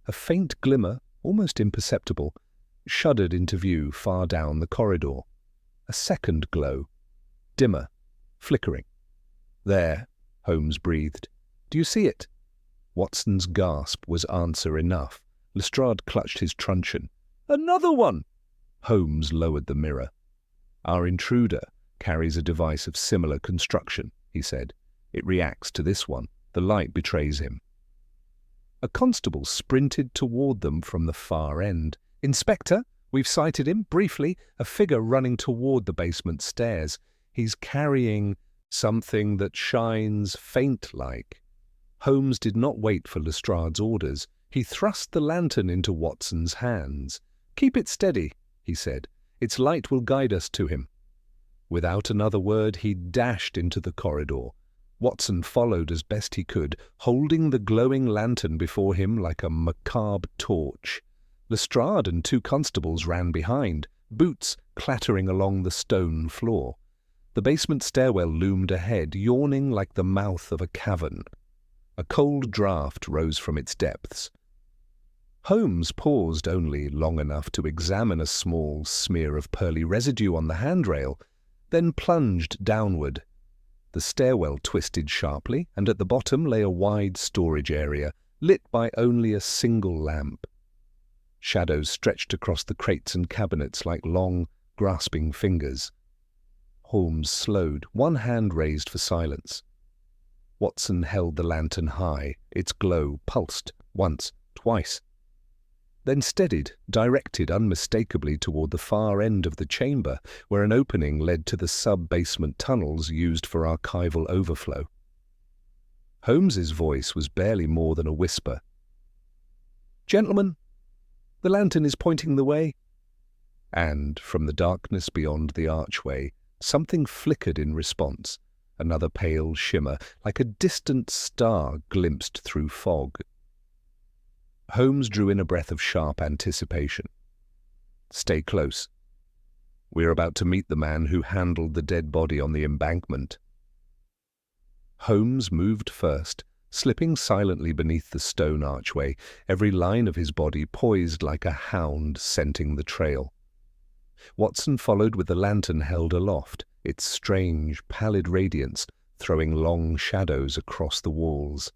A faint glimmer, almost imperceptible, shuddered into view far down the corridor. A second glow, dimmer, flickering. "There," Holmes breathed. "Do you see it?" Watson's gasp was answer enough. Lestrade clutched his truncheon. "Another one!" Holmes lowered the mirror. "Our intruder carries a device of similar construction," he said. "It reacts to this one. The light betrays him." A constable sprinted toward them from the far end. "Inspector, we've sighted him, briefly, a figure running toward the basement stairs. He's carrying something that shines faint-like." Holmes did not wait for Lestrade's orders. He thrust the lantern into Watson's hands. "Keep it steady," he said. "Its light will guide us to him." Without another word, he dashed into the corridor. Watson followed as best he could, holding the glowing lantern before him like a macabre torch. Lestrade and 2 constables ran behind, boots clattering along the stone floor. The basement stairwell loomed ahead, yawning like the mouth of a cavern. A cold draught rose from its depths. Holmes paused only long enough to examine a small smear of pearly residue on the handrail, then plunged downward. The stairwell twisted sharply, and at the bottom lay a wide storage area, lit by only a single lamp. Shadows stretched across the crates and cabinets like long, grasping fingers. Holmes slowed, one hand raised for silence. Watson held the lantern high. Its glow pulsed once, twice, then steadied, directed unmistakably toward the far end of the chamber, where an opening led to the sub-basement tunnels used for archival overflow. Holmes's voice was barely more than a whisper. "Gentlemen, the lantern is pointing the way." And from the darkness beyond the archway, something flickered in response. Another pale shimmer, like a distant star, glimpsed through fog. Holmes drew in a breath of sharp anticipation. "Stay close. We're about to meet the man who handled the dead body on the embankment." Holmes moved first, slipping silently beneath the stone archway, every line of his body poised like a hound scenting the trail. Watson followed with the lantern held aloft, its strange, pallid radiance throwing long shadows across the walls.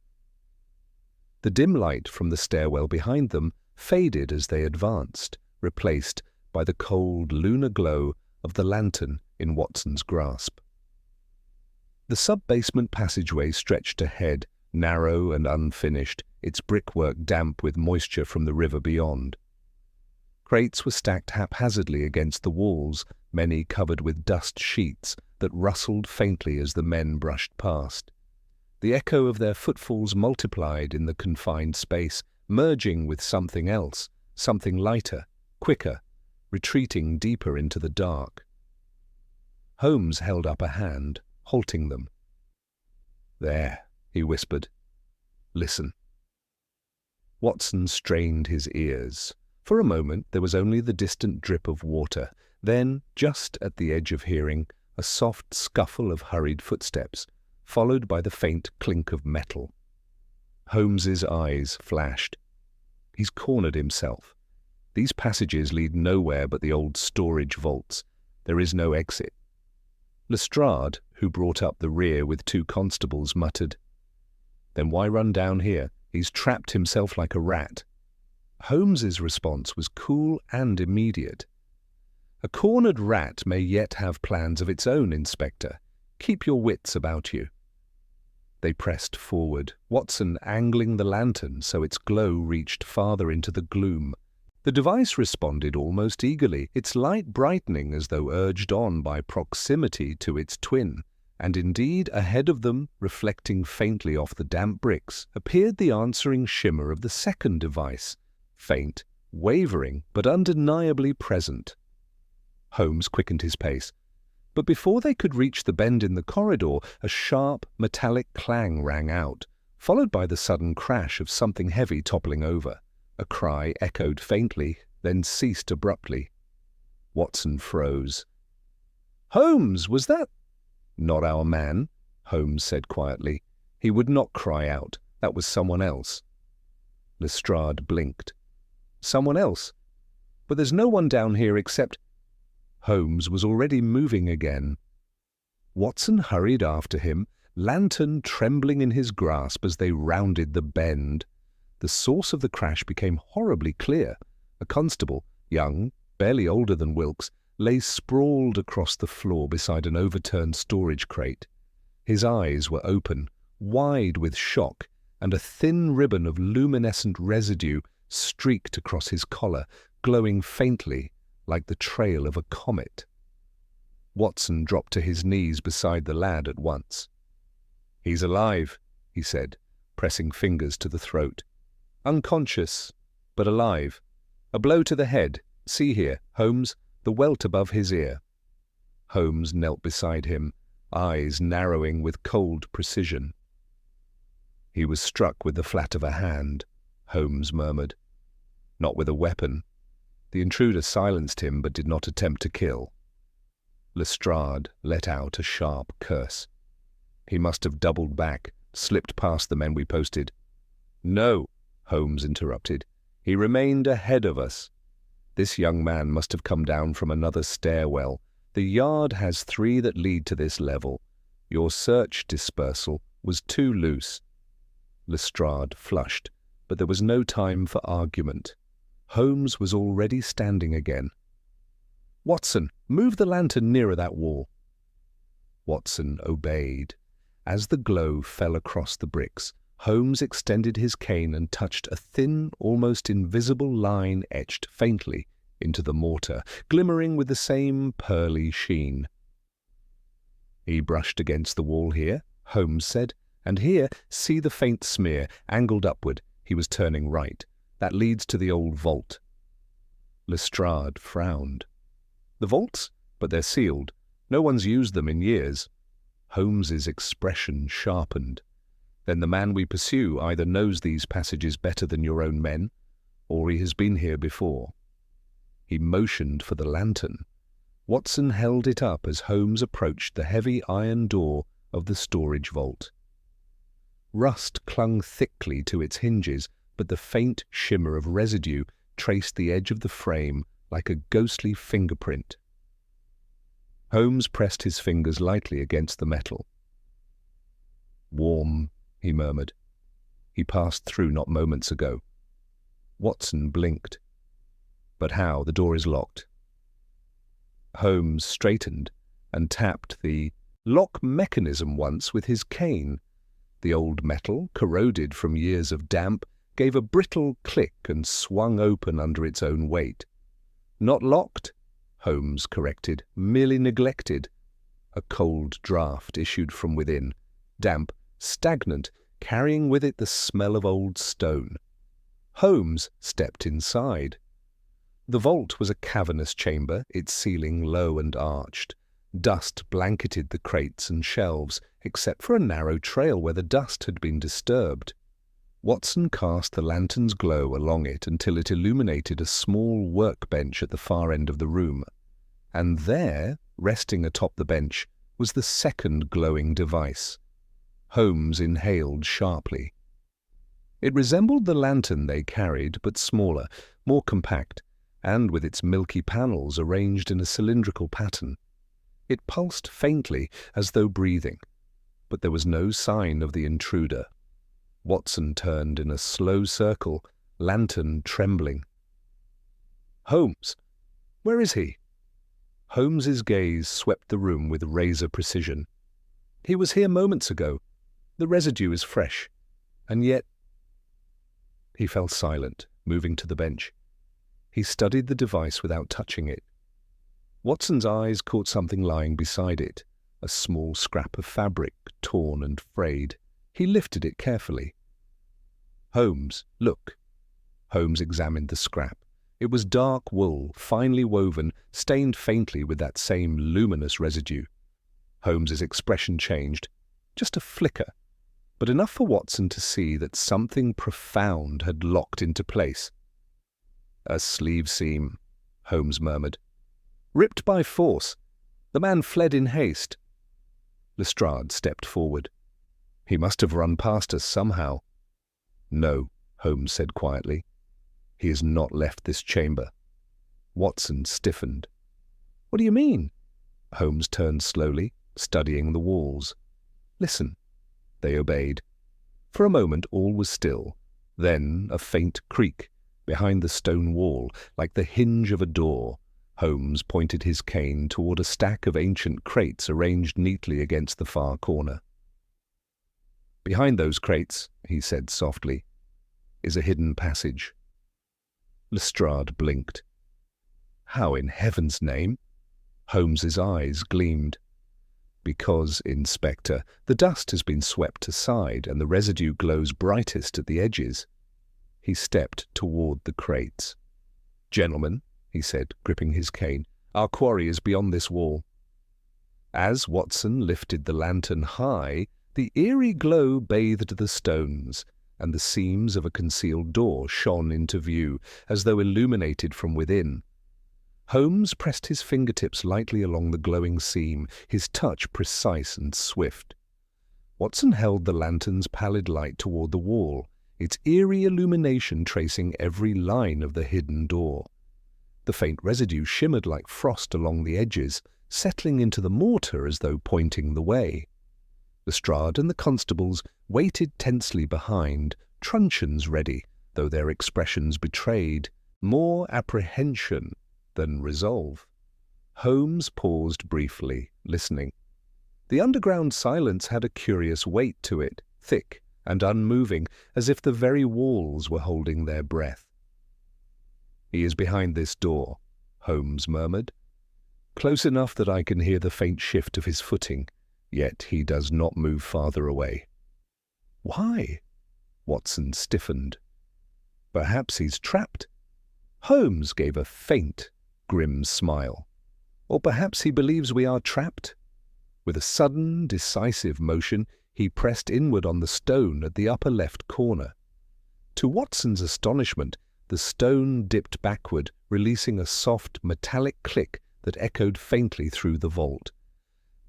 The dim light from the stairwell behind them faded as they advanced, replaced by the cold lunar glow of the lantern in Watson's grasp. The sub-basement passageway stretched ahead, narrow and unfinished, its brickwork damp with moisture from the river beyond. Crates were stacked haphazardly against the walls, many covered with dust sheets that rustled faintly as the men brushed past. The echo of their footfalls multiplied in the confined space, merging with something else, something lighter, quicker, retreating deeper into the dark. Holmes held up a hand, halting them. "There," he whispered. "Listen." Watson strained his ears. For a moment there was only the distant drip of water. Then, just at the edge of hearing, a soft scuffle of hurried footsteps, followed by the faint clink of metal. Holmes's eyes flashed. He's cornered himself. These passages lead nowhere but the old storage vaults. There is no exit. Lestrade, who brought up the rear with 2 constables, muttered, "Then why run down here? He's trapped himself like a rat." Holmes's response was cool and immediate. "A cornered rat may yet have plans of its own, Inspector. Keep your wits about you." They pressed forward, Watson angling the lantern so its glow reached farther into the gloom. The device responded almost eagerly, its light brightening as though urged on by proximity to its twin. And indeed, ahead of them, reflecting faintly off the damp bricks, appeared the answering shimmer of the second device, faint, wavering, but undeniably present. Holmes quickened his pace. But before they could reach the bend in the corridor, a sharp, metallic clang rang out, followed by the sudden crash of something heavy toppling over. A cry echoed faintly, then ceased abruptly. Watson froze. "Holmes, was that—" "Not our man," Holmes said quietly. "He would not cry out. That was someone else." Lestrade blinked. "Someone else? But there's no one down here except—" Holmes was already moving again. Watson hurried after him, lantern trembling in his grasp as they rounded the bend. The source of the crash became horribly clear. A constable, young, barely older than Wilkes, lay sprawled across the floor beside an overturned storage crate. His eyes were open, wide with shock, and a thin ribbon of luminescent residue streaked across his collar, glowing faintly like the trail of a comet. Watson dropped to his knees beside the lad at once. "He's alive," he said, pressing fingers to the throat. Unconscious, but alive. A blow to the head. See here, Holmes, the welt above his ear. Holmes knelt beside him, eyes narrowing with cold precision. He was struck with the flat of a hand, Holmes murmured. Not with a weapon. The intruder silenced him but did not attempt to kill. Lestrade let out a sharp curse. He must have doubled back, slipped past the men we posted. No, Holmes interrupted. He remained ahead of us. This young man must have come down from another stairwell. The yard has 3 that lead to this level. Your search dispersal was too loose. Lestrade flushed, but there was no time for argument. Holmes was already standing again. Watson, move the lantern nearer that wall. Watson obeyed. As the glow fell across the bricks, Holmes extended his cane and touched a thin, almost invisible line etched faintly into the mortar, glimmering with the same pearly sheen. He brushed against the wall here, Holmes said, and here, see the faint smear, angled upward. He was turning right. That leads to the old vault. Lestrade frowned. The vaults? But they're sealed. No one's used them in years. Holmes's expression sharpened. Then the man we pursue either knows these passages better than your own men, or he has been here before. He motioned for the lantern. Watson held it up as Holmes approached the heavy iron door of the storage vault. Rust clung thickly to its hinges, but the faint shimmer of residue traced the edge of the frame like a ghostly fingerprint. Holmes pressed his fingers lightly against the metal. Warm, he murmured. He passed through not moments ago. Watson blinked. But how? The door is locked. Holmes straightened and tapped the lock mechanism once with his cane. The old metal, corroded from years of damp, gave a brittle click and swung open under its own weight. Not locked, Holmes corrected, merely neglected. A cold draught issued from within, damp, stagnant, carrying with it the smell of old stone. Holmes stepped inside. The vault was a cavernous chamber, its ceiling low and arched. Dust blanketed the crates and shelves, except for a narrow trail where the dust had been disturbed. Watson cast the lantern's glow along it until it illuminated a small workbench at the far end of the room. And there, resting atop the bench, was the second glowing device. Holmes inhaled sharply. It resembled the lantern they carried, but smaller, more compact, and with its milky panels arranged in a cylindrical pattern. It pulsed faintly, as though breathing, but there was no sign of the intruder. Watson turned in a slow circle, lantern trembling. Holmes! Where is he? Holmes's gaze swept the room with razor precision. He was here moments ago. The residue is fresh. And yet... He fell silent, moving to the bench. He studied the device without touching it. Watson's eyes caught something lying beside it, a small scrap of fabric, torn and frayed. He lifted it carefully. Holmes, look. Holmes examined the scrap. It was dark wool, finely woven, stained faintly with that same luminous residue. Holmes's expression changed, just a flicker, but enough for Watson to see that something profound had locked into place. A sleeve seam, Holmes murmured. Ripped by force. The man fled in haste. Lestrade stepped forward. He must have run past us somehow. No, Holmes said quietly. He has not left this chamber. Watson stiffened. What do you mean? Holmes turned slowly, studying the walls. Listen. They obeyed. For a moment all was still. Then a faint creak behind the stone wall, like the hinge of a door. Holmes pointed his cane toward a stack of ancient crates arranged neatly against the far corner. Behind those crates, he said softly, is a hidden passage. Lestrade blinked. How in heaven's name? Holmes's eyes gleamed. Because, Inspector, the dust has been swept aside and the residue glows brightest at the edges. He stepped toward the crates. "Gentlemen," he said, gripping his cane, "our quarry is beyond this wall." As Watson lifted the lantern high, the eerie glow bathed the stones, and the seams of a concealed door shone into view, as though illuminated from within. Holmes pressed his fingertips lightly along the glowing seam, his touch precise and swift. Watson held the lantern's pallid light toward the wall, its eerie illumination tracing every line of the hidden door. The faint residue shimmered like frost along the edges, settling into the mortar as though pointing the way. Lestrade and the constables waited tensely behind, truncheons ready, though their expressions betrayed more apprehension than resolve. Holmes paused briefly, listening. The underground silence had a curious weight to it, thick and unmoving, as if the very walls were holding their breath. "He is behind this door," Holmes murmured. "Close enough that I can hear the faint shift of his footing, yet he does not move farther away." "Why?" Watson stiffened. "Perhaps he's trapped." Holmes gave a faint, grim smile. "Or perhaps he believes we are trapped." With a sudden, decisive motion, he pressed inward on the stone at the upper left corner. To Watson's astonishment, the stone dipped backward, releasing a soft, metallic click that echoed faintly through the vault.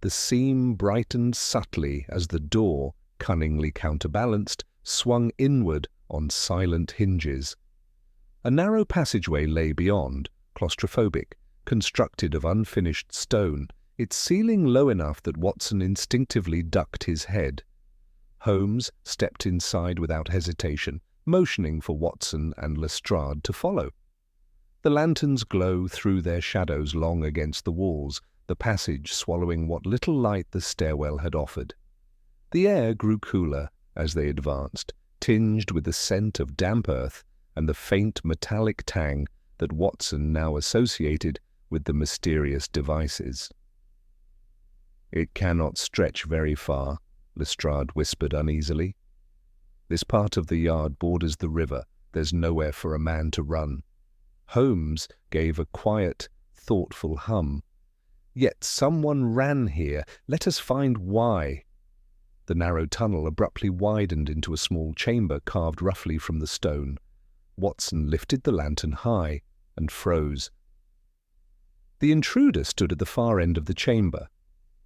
The seam brightened subtly as the door, cunningly counterbalanced, swung inward on silent hinges. A narrow passageway lay beyond, claustrophobic, constructed of unfinished stone, its ceiling low enough that Watson instinctively ducked his head. Holmes stepped inside without hesitation, motioning for Watson and Lestrade to follow. The lanterns glow threw their shadows long against the walls, the passage swallowing what little light the stairwell had offered. The air grew cooler as they advanced, tinged with the scent of damp earth and the faint metallic tang that Watson now associated with the mysterious devices. "It cannot stretch very far," Lestrade whispered uneasily. "This part of the yard borders the river. There's nowhere for a man to run." Holmes gave a quiet, thoughtful hum. "Yet someone ran here. Let us find why." The narrow tunnel abruptly widened into a small chamber carved roughly from the stone. Watson lifted the lantern high and froze. The intruder stood at the far end of the chamber.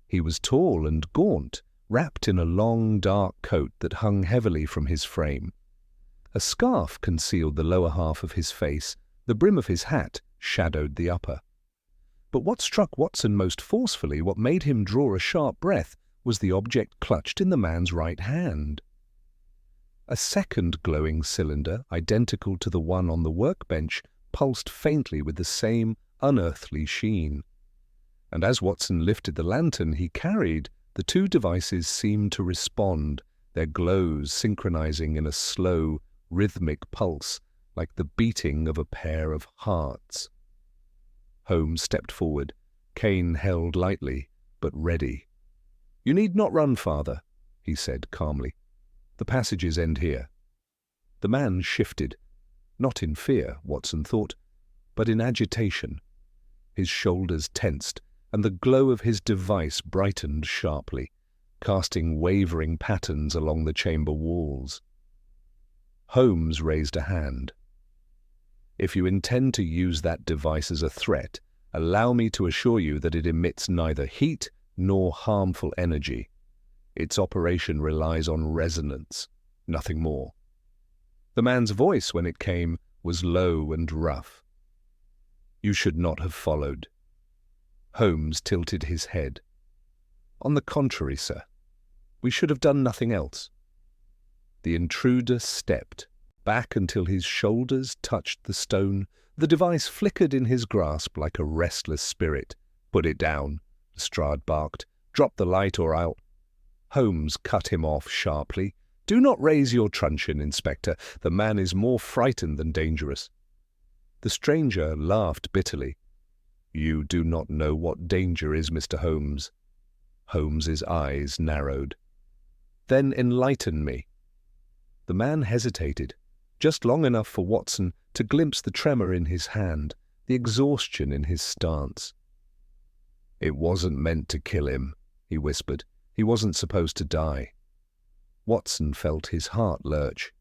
He was tall and gaunt, wrapped in a long, dark coat that hung heavily from his frame. A scarf concealed the lower half of his face. The brim of his hat shadowed the upper. But what struck Watson most forcefully, what made him draw a sharp breath, was the object clutched in the man's right hand. A second glowing cylinder, identical to the one on the workbench, pulsed faintly with the same unearthly sheen. And as Watson lifted the lantern he carried, the two devices seemed to respond, their glows synchronizing in a slow, rhythmic pulse, like the beating of a pair of hearts. Holmes stepped forward, cane held lightly, but ready. "You need not run farther," he said calmly. "The passages end here." The man shifted, not in fear, Watson thought, but in agitation. His shoulders tensed, and the glow of his device brightened sharply, casting wavering patterns along the chamber walls. Holmes raised a hand. "If you intend to use that device as a threat, allow me to assure you that it emits neither heat nor harmful energy. Its operation relies on resonance, nothing more." The man's voice, when it came, was low and rough. "You should not have followed." Holmes tilted his head. "On the contrary, sir. We should have done nothing else." The intruder stepped back until his shoulders touched the stone. The device flickered in his grasp like a restless spirit. "Put it down," Lestrade barked. "Drop the light or I'll—" Holmes cut him off sharply. "Do not raise your truncheon, Inspector. The man is more frightened than dangerous." The stranger laughed bitterly. "You do not know what danger is, Mr. Holmes." Holmes's eyes narrowed. Then enlighten me. The man hesitated, just long enough for Watson to glimpse the tremor in his hand, the exhaustion in his stance. It wasn't meant to kill him, he whispered. He wasn't supposed to die. Watson felt his heart lurch.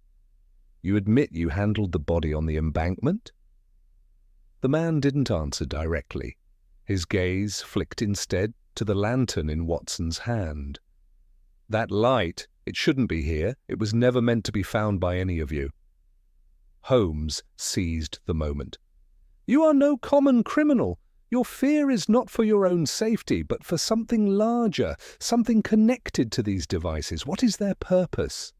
You admit you handled the body on the embankment? The man didn't answer directly. His gaze flicked instead to the lantern in Watson's hand. That light, it shouldn't be here. It was never meant to be found by any of you. Holmes seized the moment. You are no common criminal. Your fear is not for your own safety, but for something larger, something connected to these devices. What is their purpose?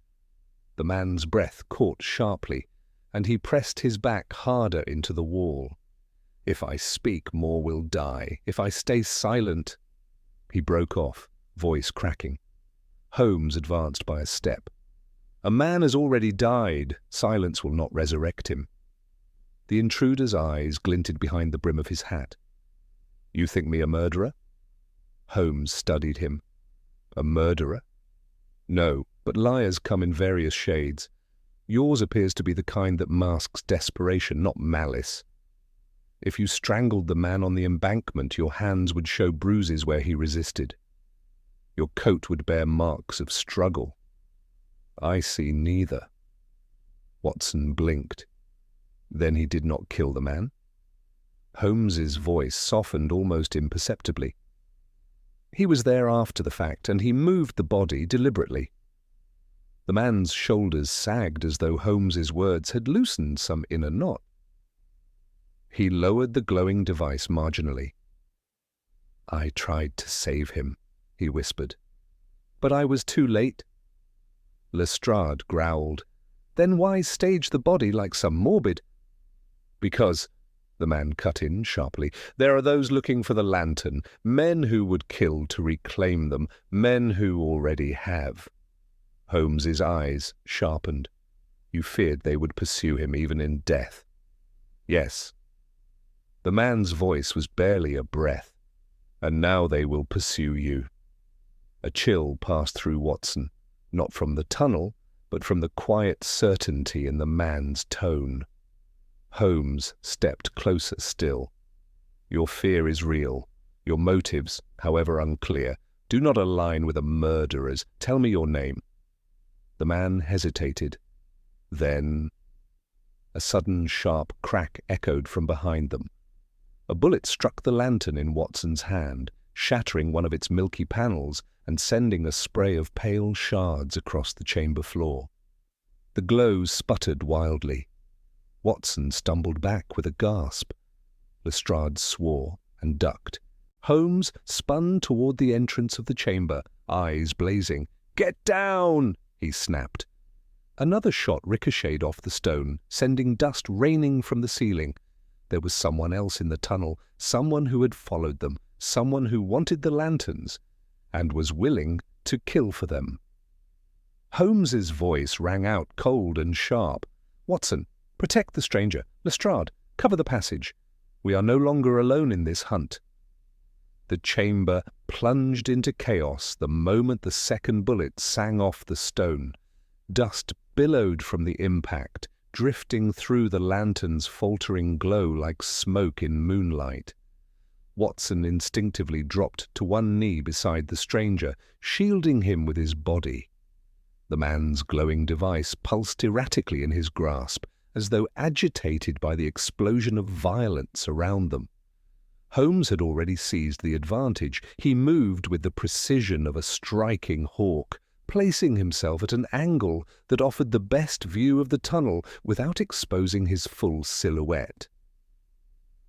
The man's breath caught sharply, and he pressed his back harder into the wall. If I speak, more will die. If I stay silent... He broke off, voice cracking. Holmes advanced by a step. A man has already died. Silence will not resurrect him. The intruder's eyes glinted behind the brim of his hat. You think me a murderer? Holmes studied him. A murderer? No, but liars come in various shades. Yours appears to be the kind that masks desperation, not malice. If you strangled the man on the embankment, your hands would show bruises where he resisted. Your coat would bear marks of struggle. I see neither. Watson blinked. Then he did not kill the man? Holmes's voice softened almost imperceptibly. He was there after the fact, and he moved the body deliberately. The man's shoulders sagged as though Holmes's words had loosened some inner knot. He lowered the glowing device marginally. I tried to save him, he whispered. But I was too late. Lestrade growled. Then why stage the body like some morbid? Because, the man cut in sharply, there are those looking for the lantern, men who would kill to reclaim them, men who already have. Holmes's eyes sharpened. You feared they would pursue him even in death. Yes. The man's voice was barely a breath. And now they will pursue you. A chill passed through Watson, not from the tunnel, but from the quiet certainty in the man's tone. Holmes stepped closer still. Your fear is real. Your motives, however unclear, do not align with a murderer's. Tell me your name. The man hesitated. Then... A sudden sharp crack echoed from behind them. A bullet struck the lantern in Watson's hand, shattering one of its milky panels and sending a spray of pale shards across the chamber floor. The glow sputtered wildly. Watson stumbled back with a gasp. Lestrade swore and ducked. Holmes spun toward the entrance of the chamber, eyes blazing. "Get down!" he snapped. Another shot ricocheted off the stone, sending dust raining from the ceiling. There was someone else in the tunnel, someone who had followed them, someone who wanted the lanterns, and was willing to kill for them. Holmes's voice rang out cold and sharp. "Watson, protect the stranger. Lestrade, cover the passage. We are no longer alone in this hunt." The chamber plunged into chaos the moment the second bullet sang off the stone. Dust billowed from the impact, drifting through the lantern's faltering glow like smoke in moonlight. Watson instinctively dropped to one knee beside the stranger, shielding him with his body. The man's glowing device pulsed erratically in his grasp, as though agitated by the explosion of violence around them. Holmes had already seized the advantage. He moved with the precision of a striking hawk, placing himself at an angle that offered the best view of the tunnel without exposing his full silhouette.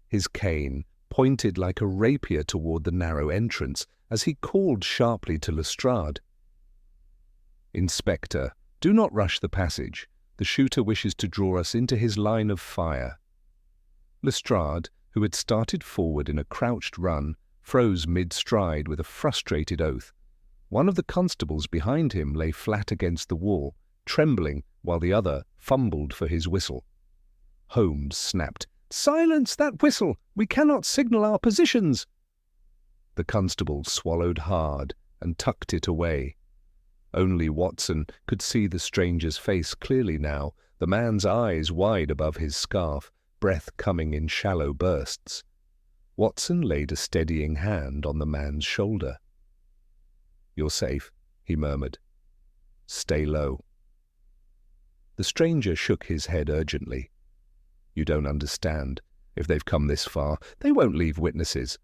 His cane pointed like a rapier toward the narrow entrance as he called sharply to Lestrade. "Inspector, do not rush the passage. The shooter wishes to draw us into his line of fire." Lestrade, who had started forward in a crouched run, froze mid-stride with a frustrated oath. One of the constables behind him lay flat against the wall, trembling, while the other fumbled for his whistle. Holmes snapped, "Silence that whistle! We cannot signal our positions!" The constable swallowed hard, and tucked it away. Only Watson could see the stranger's face clearly now, the man's eyes wide above his scarf, breath coming in shallow bursts. Watson laid a steadying hand on the man's shoulder. "You're safe," he murmured. "Stay low." The stranger shook his head urgently. "You don't understand. If they've come this far, they won't leave witnesses."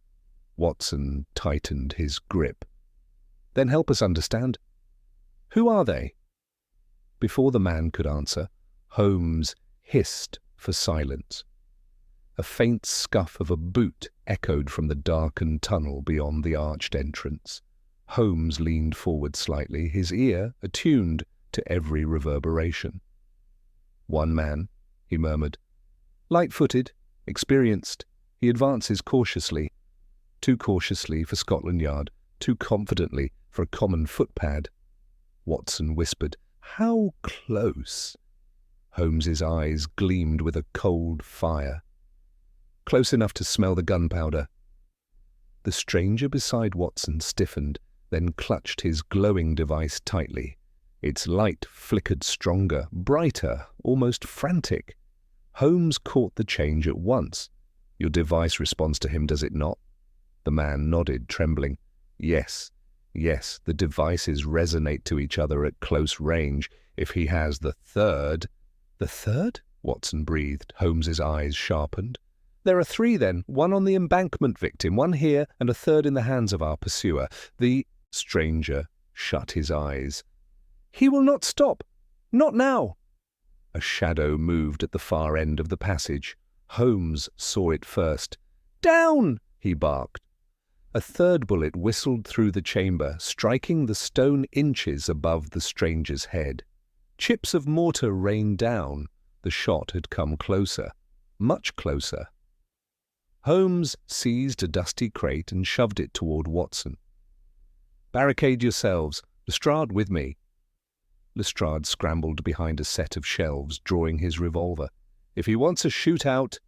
Watson tightened his grip. "Then help us understand. Who are they?" Before the man could answer, Holmes hissed for silence. A faint scuff of a boot echoed from the darkened tunnel beyond the arched entrance. Holmes leaned forward slightly, his ear attuned to every reverberation. "One man," he murmured. "Light-footed, experienced. He advances cautiously. Too cautiously for Scotland Yard, too confidently for a common footpad." Watson whispered, "How close?" Holmes's eyes gleamed with a cold fire. "Close enough to smell the gunpowder." The stranger beside Watson stiffened, then clutched his glowing device tightly. Its light flickered stronger, brighter, almost frantic. Holmes caught the change at once. "Your device responds to him, does it not?" The man nodded, trembling. Yes, the devices resonate to each other at close range. If he has the third—" "The third?" Watson breathed. Holmes's eyes sharpened. "There are three, then. One on the embankment victim, one here, and a third in the hands of our pursuer." The stranger shut his eyes. "He will not stop. Not now." A shadow moved at the far end of the passage. Holmes saw it first. "Down!" he barked. A third bullet whistled through the chamber, striking the stone inches above the stranger's head. Chips of mortar rained down. The shot had come closer, much closer. Holmes seized a dusty crate and shoved it toward Watson. "Barricade yourselves. Lestrade with me." Lestrade scrambled behind a set of shelves, drawing his revolver. "If he wants a shootout—"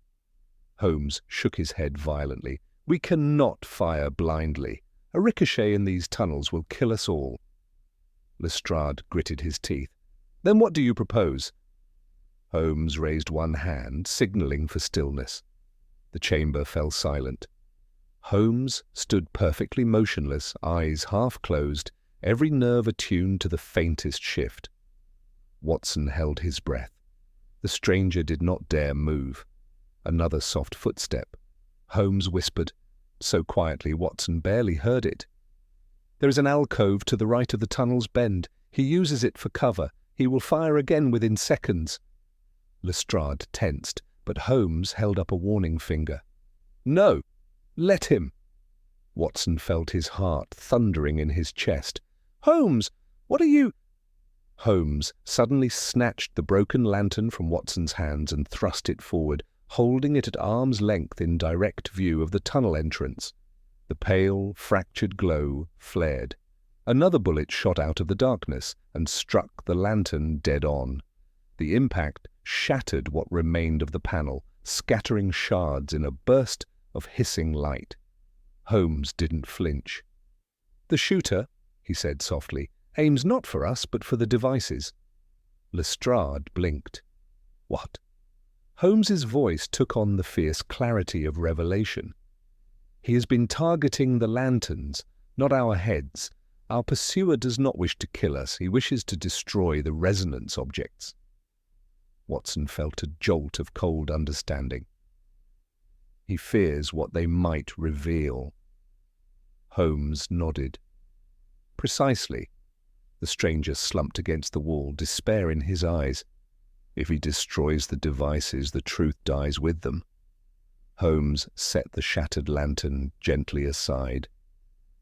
Holmes shook his head violently. "We cannot fire blindly. A ricochet in these tunnels will kill us all." Lestrade gritted his teeth. "Then what do you propose?" Holmes raised one hand, signalling for stillness. The chamber fell silent. Holmes stood perfectly motionless, eyes half closed, every nerve attuned to the faintest shift. Watson held his breath. The stranger did not dare move. Another soft footstep. Holmes whispered, so quietly Watson barely heard it. "There is an alcove to the right of the tunnel's bend. He uses it for cover. He will fire again within seconds." Lestrade tensed, but Holmes held up a warning finger. "No! Let him!" Watson felt his heart thundering in his chest. "Holmes! What are you—" Holmes suddenly snatched the broken lantern from Watson's hands and thrust it forward, holding it at arm's length in direct view of the tunnel entrance. The pale, fractured glow flared. Another bullet shot out of the darkness and struck the lantern dead on. The impact shattered what remained of the panel, scattering shards in a burst of hissing light. Holmes didn't flinch. "The shooter," he said softly, "aims not for us but for the devices." Lestrade blinked. "What?" Holmes's voice took on the fierce clarity of revelation. "He has been targeting the lanterns, not our heads. Our pursuer does not wish to kill us. He wishes to destroy the resonance objects." Watson felt a jolt of cold understanding. "He fears what they might reveal." Holmes nodded. "Precisely." The stranger slumped against the wall, despair in his eyes. "If he destroys the devices, the truth dies with them." Holmes set the shattered lantern gently aside.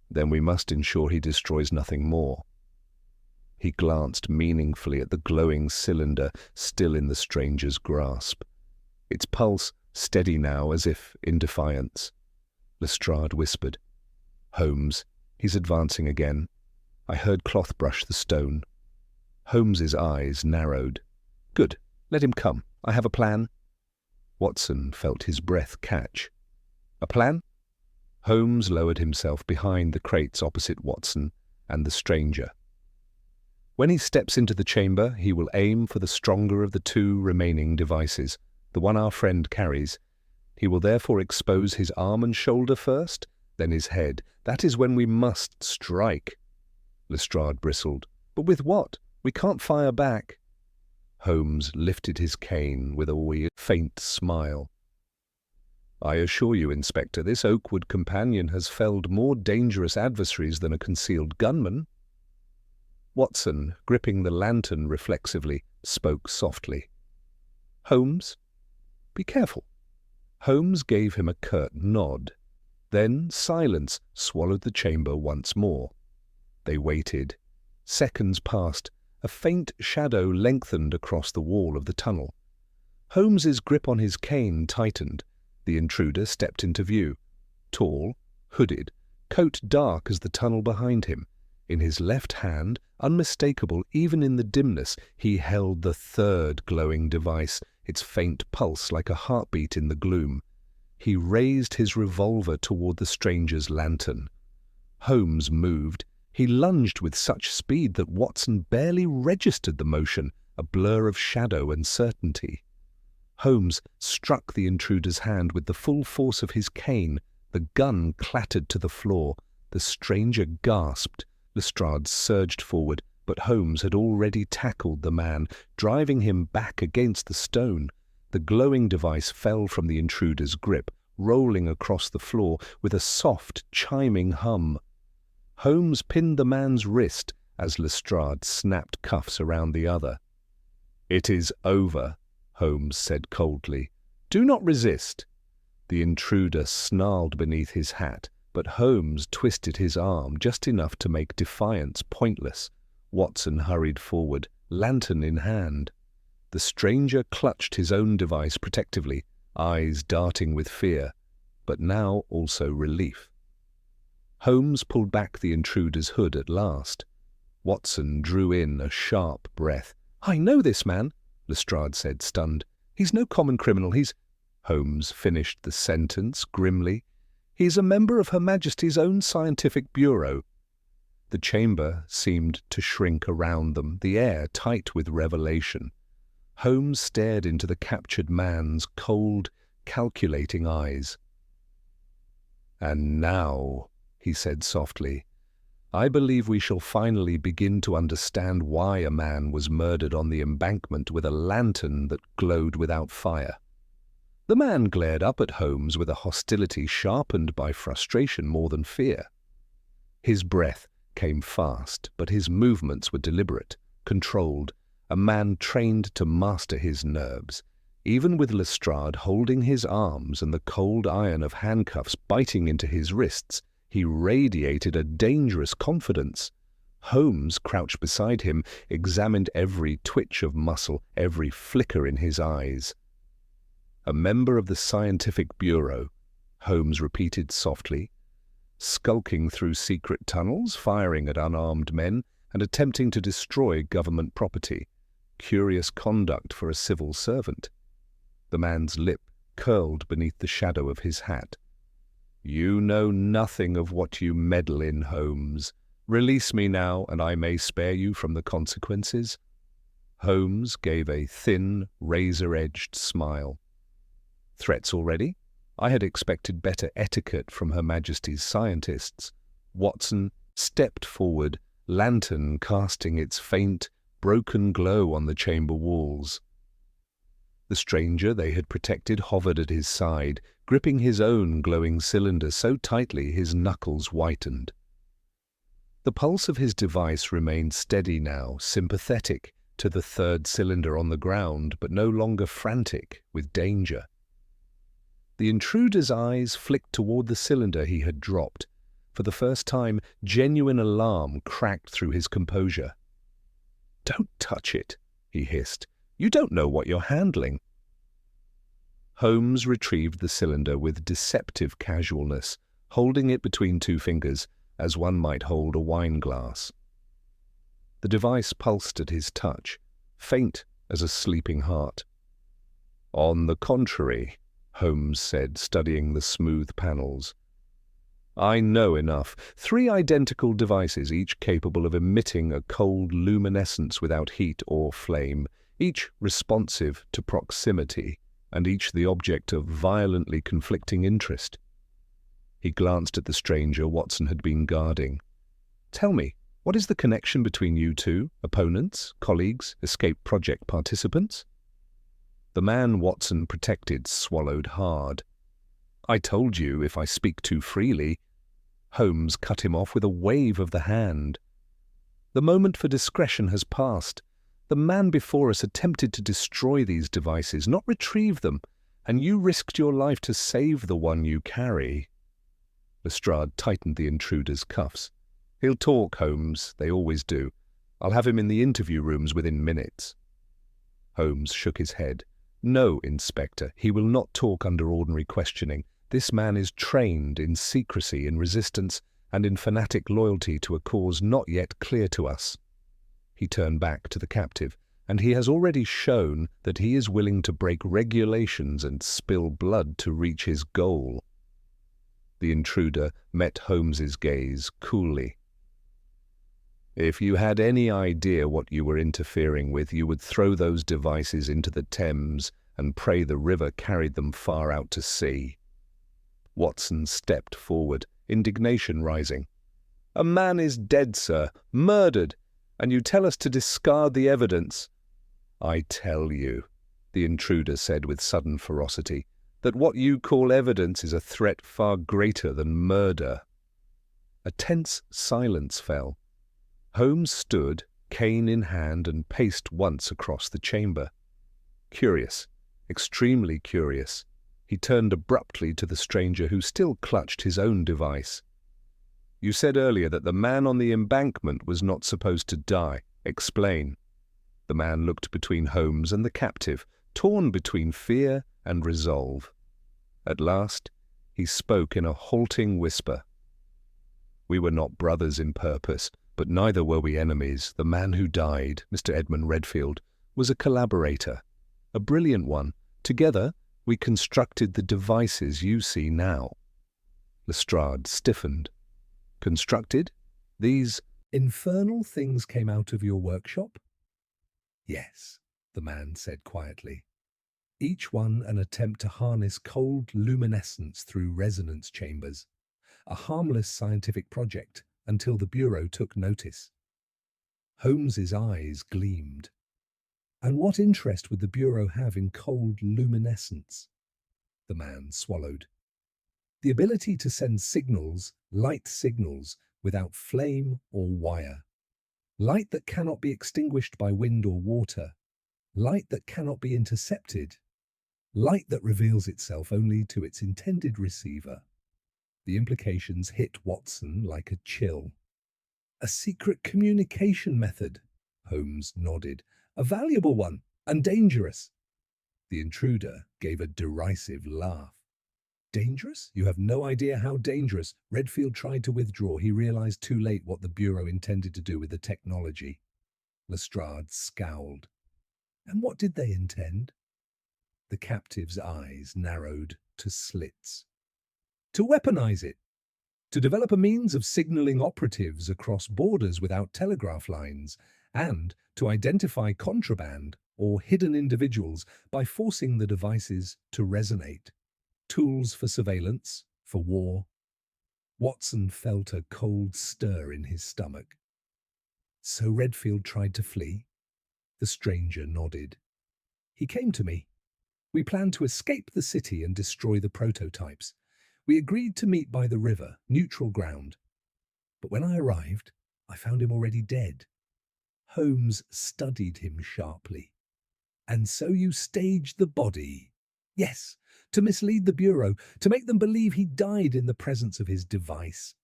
"Then we must ensure he destroys nothing more." He glanced meaningfully at the glowing cylinder still in the stranger's grasp. Its pulse steady now, as if in defiance. Lestrade whispered, "Holmes, he's advancing again. I heard cloth brush the stone." Holmes's eyes narrowed. "Good. Let him come. I have a plan." Watson felt his breath catch. "A plan?" Holmes lowered himself behind the crates opposite Watson and the stranger. When he steps into the chamber, he will aim for the stronger of the two remaining devices, the one our friend carries. He will therefore expose his arm and shoulder first, then his head. That is when we must strike. Lestrade bristled. But with what? We can't fire back. Holmes lifted his cane with a weird, faint smile. I assure you, Inspector, this Oakwood companion has felled more dangerous adversaries than a concealed gunman. Watson, gripping the lantern reflexively, spoke softly. Holmes, be careful. Holmes gave him a curt nod. Then silence swallowed the chamber once more. They waited. Seconds passed. A faint shadow lengthened across the wall of the tunnel. Holmes's grip on his cane tightened. The intruder stepped into view. Tall, hooded, coat dark as the tunnel behind him. In his left hand, unmistakable even in the dimness, he held the third glowing device, its faint pulse like a heartbeat in the gloom. He raised his revolver toward the stranger's lantern. Holmes moved. He lunged with such speed that Watson barely registered the motion, a blur of shadow and certainty. Holmes struck the intruder's hand with the full force of his cane. The gun clattered to the floor. The stranger gasped. Lestrade surged forward, but Holmes had already tackled the man, driving him back against the stone. The glowing device fell from the intruder's grip, rolling across the floor with a soft, chiming hum. Holmes pinned the man's wrist as Lestrade snapped cuffs around the other. It is over, Holmes said coldly. Do not resist. The intruder snarled beneath his hat, but Holmes twisted his arm just enough to make defiance pointless. Watson hurried forward, lantern in hand. The stranger clutched his own device protectively, eyes darting with fear, but now also relief. Holmes pulled back the intruder's hood at last. Watson drew in a sharp breath. I know this man, Lestrade said, stunned. He's no common criminal, he's... Holmes finished the sentence grimly. He's a member of Her Majesty's own scientific bureau. The chamber seemed to shrink around them, the air tight with revelation. Holmes stared into the captured man's cold, calculating eyes. And now, he said softly, I believe we shall finally begin to understand why a man was murdered on the embankment with a lantern that glowed without fire. The man glared up at Holmes with a hostility sharpened by frustration more than fear. His breath came fast, but his movements were deliberate, controlled, a man trained to master his nerves. Even with Lestrade holding his arms and the cold iron of handcuffs biting into his wrists, he radiated a dangerous confidence. Holmes, crouched beside him, examined every twitch of muscle, every flicker in his eyes. A member of the Scientific Bureau, Holmes repeated softly, skulking through secret tunnels, firing at unarmed men, and attempting to destroy government property. Curious conduct for a civil servant. The man's lip curled beneath the shadow of his hat. You know nothing of what you meddle in, Holmes. Release me now, and I may spare you from the consequences. Holmes gave a thin, razor-edged smile. Threats already? I had expected better etiquette from Her Majesty's scientists. Watson stepped forward, lantern casting its faint, broken glow on the chamber walls. The stranger they had protected hovered at his side, gripping his own glowing cylinder so tightly his knuckles whitened. The pulse of his device remained steady now, sympathetic to the third cylinder on the ground, but no longer frantic with danger. The intruder's eyes flicked toward the cylinder he had dropped. For the first time, genuine alarm cracked through his composure. "Don't touch it," he hissed. "You don't know what you're handling." Holmes retrieved the cylinder with deceptive casualness, holding it between two fingers, as one might hold a wine glass. The device pulsed at his touch, faint as a sleeping heart. "On the contrary," Holmes said, studying the smooth panels, I know enough. 3 identical devices, each capable of emitting a cold luminescence without heat or flame, each responsive to proximity, and each the object of violently conflicting interest. He glanced at the stranger Watson had been guarding. Tell me, what is the connection between you two? Opponents, colleagues, escape project participants? The man Watson protected swallowed hard. I told you if I speak too freely. Holmes cut him off with a wave of the hand. The moment for discretion has passed. The man before us attempted to destroy these devices, not retrieve them, and you risked your life to save the one you carry. Lestrade tightened the intruder's cuffs. He'll talk, Holmes. They always do. I'll have him in the interview rooms within minutes. Holmes shook his head. No, Inspector, he will not talk under ordinary questioning. This man is trained in secrecy, in resistance, and in fanatic loyalty to a cause not yet clear to us. He turned back to the captive, and he has already shown that he is willing to break regulations and spill blood to reach his goal. The intruder met Holmes's gaze coolly. If you had any idea what you were interfering with, you would throw those devices into the Thames and pray the river carried them far out to sea. Watson stepped forward, indignation rising. A man is dead, sir, murdered, and you tell us to discard the evidence. I tell you, the intruder said with sudden ferocity, that what you call evidence is a threat far greater than murder. A tense silence fell. Holmes stood, cane in hand, and paced once across the chamber. Curious, extremely curious, he turned abruptly to the stranger who still clutched his own device. You said earlier that the man on the embankment was not supposed to die. Explain. The man looked between Holmes and the captive, torn between fear and resolve. At last, he spoke in a halting whisper. We were not brothers in purpose, but neither were we enemies. The man who died, Mr. Edmund Redfield, was a collaborator, a brilliant one. Together, we constructed the devices you see now. Lestrade stiffened. Constructed? These infernal things came out of your workshop? Yes, the man said quietly. Each one an attempt to harness cold luminescence through resonance chambers. A harmless scientific project until the Bureau took notice. Holmes's eyes gleamed. And what interest would the Bureau have in cold luminescence? The man swallowed. The ability to send signals, light signals, without flame or wire. Light that cannot be extinguished by wind or water. Light that cannot be intercepted. Light that reveals itself only to its intended receiver. The implications hit Watson like a chill. A secret communication method, Holmes nodded. A valuable one, and dangerous. The intruder gave a derisive laugh. Dangerous? You have no idea how dangerous. Redfield tried to withdraw. He realized too late what the Bureau intended to do with the technology. Lestrade scowled. And what did they intend? The captive's eyes narrowed to slits. To weaponize it. To develop a means of signaling operatives across borders without telegraph lines, and to identify contraband or hidden individuals by forcing the devices to resonate. Tools for surveillance, for war. Watson felt a cold stir in his stomach. So Redfield tried to flee? The stranger nodded. He came to me. We planned to escape the city and destroy the prototypes. We agreed to meet by the river, neutral ground. But when I arrived, I found him already dead. Holmes studied him sharply. And so you staged the body? Yes, to mislead the Bureau, to make them believe he died in the presence of his device.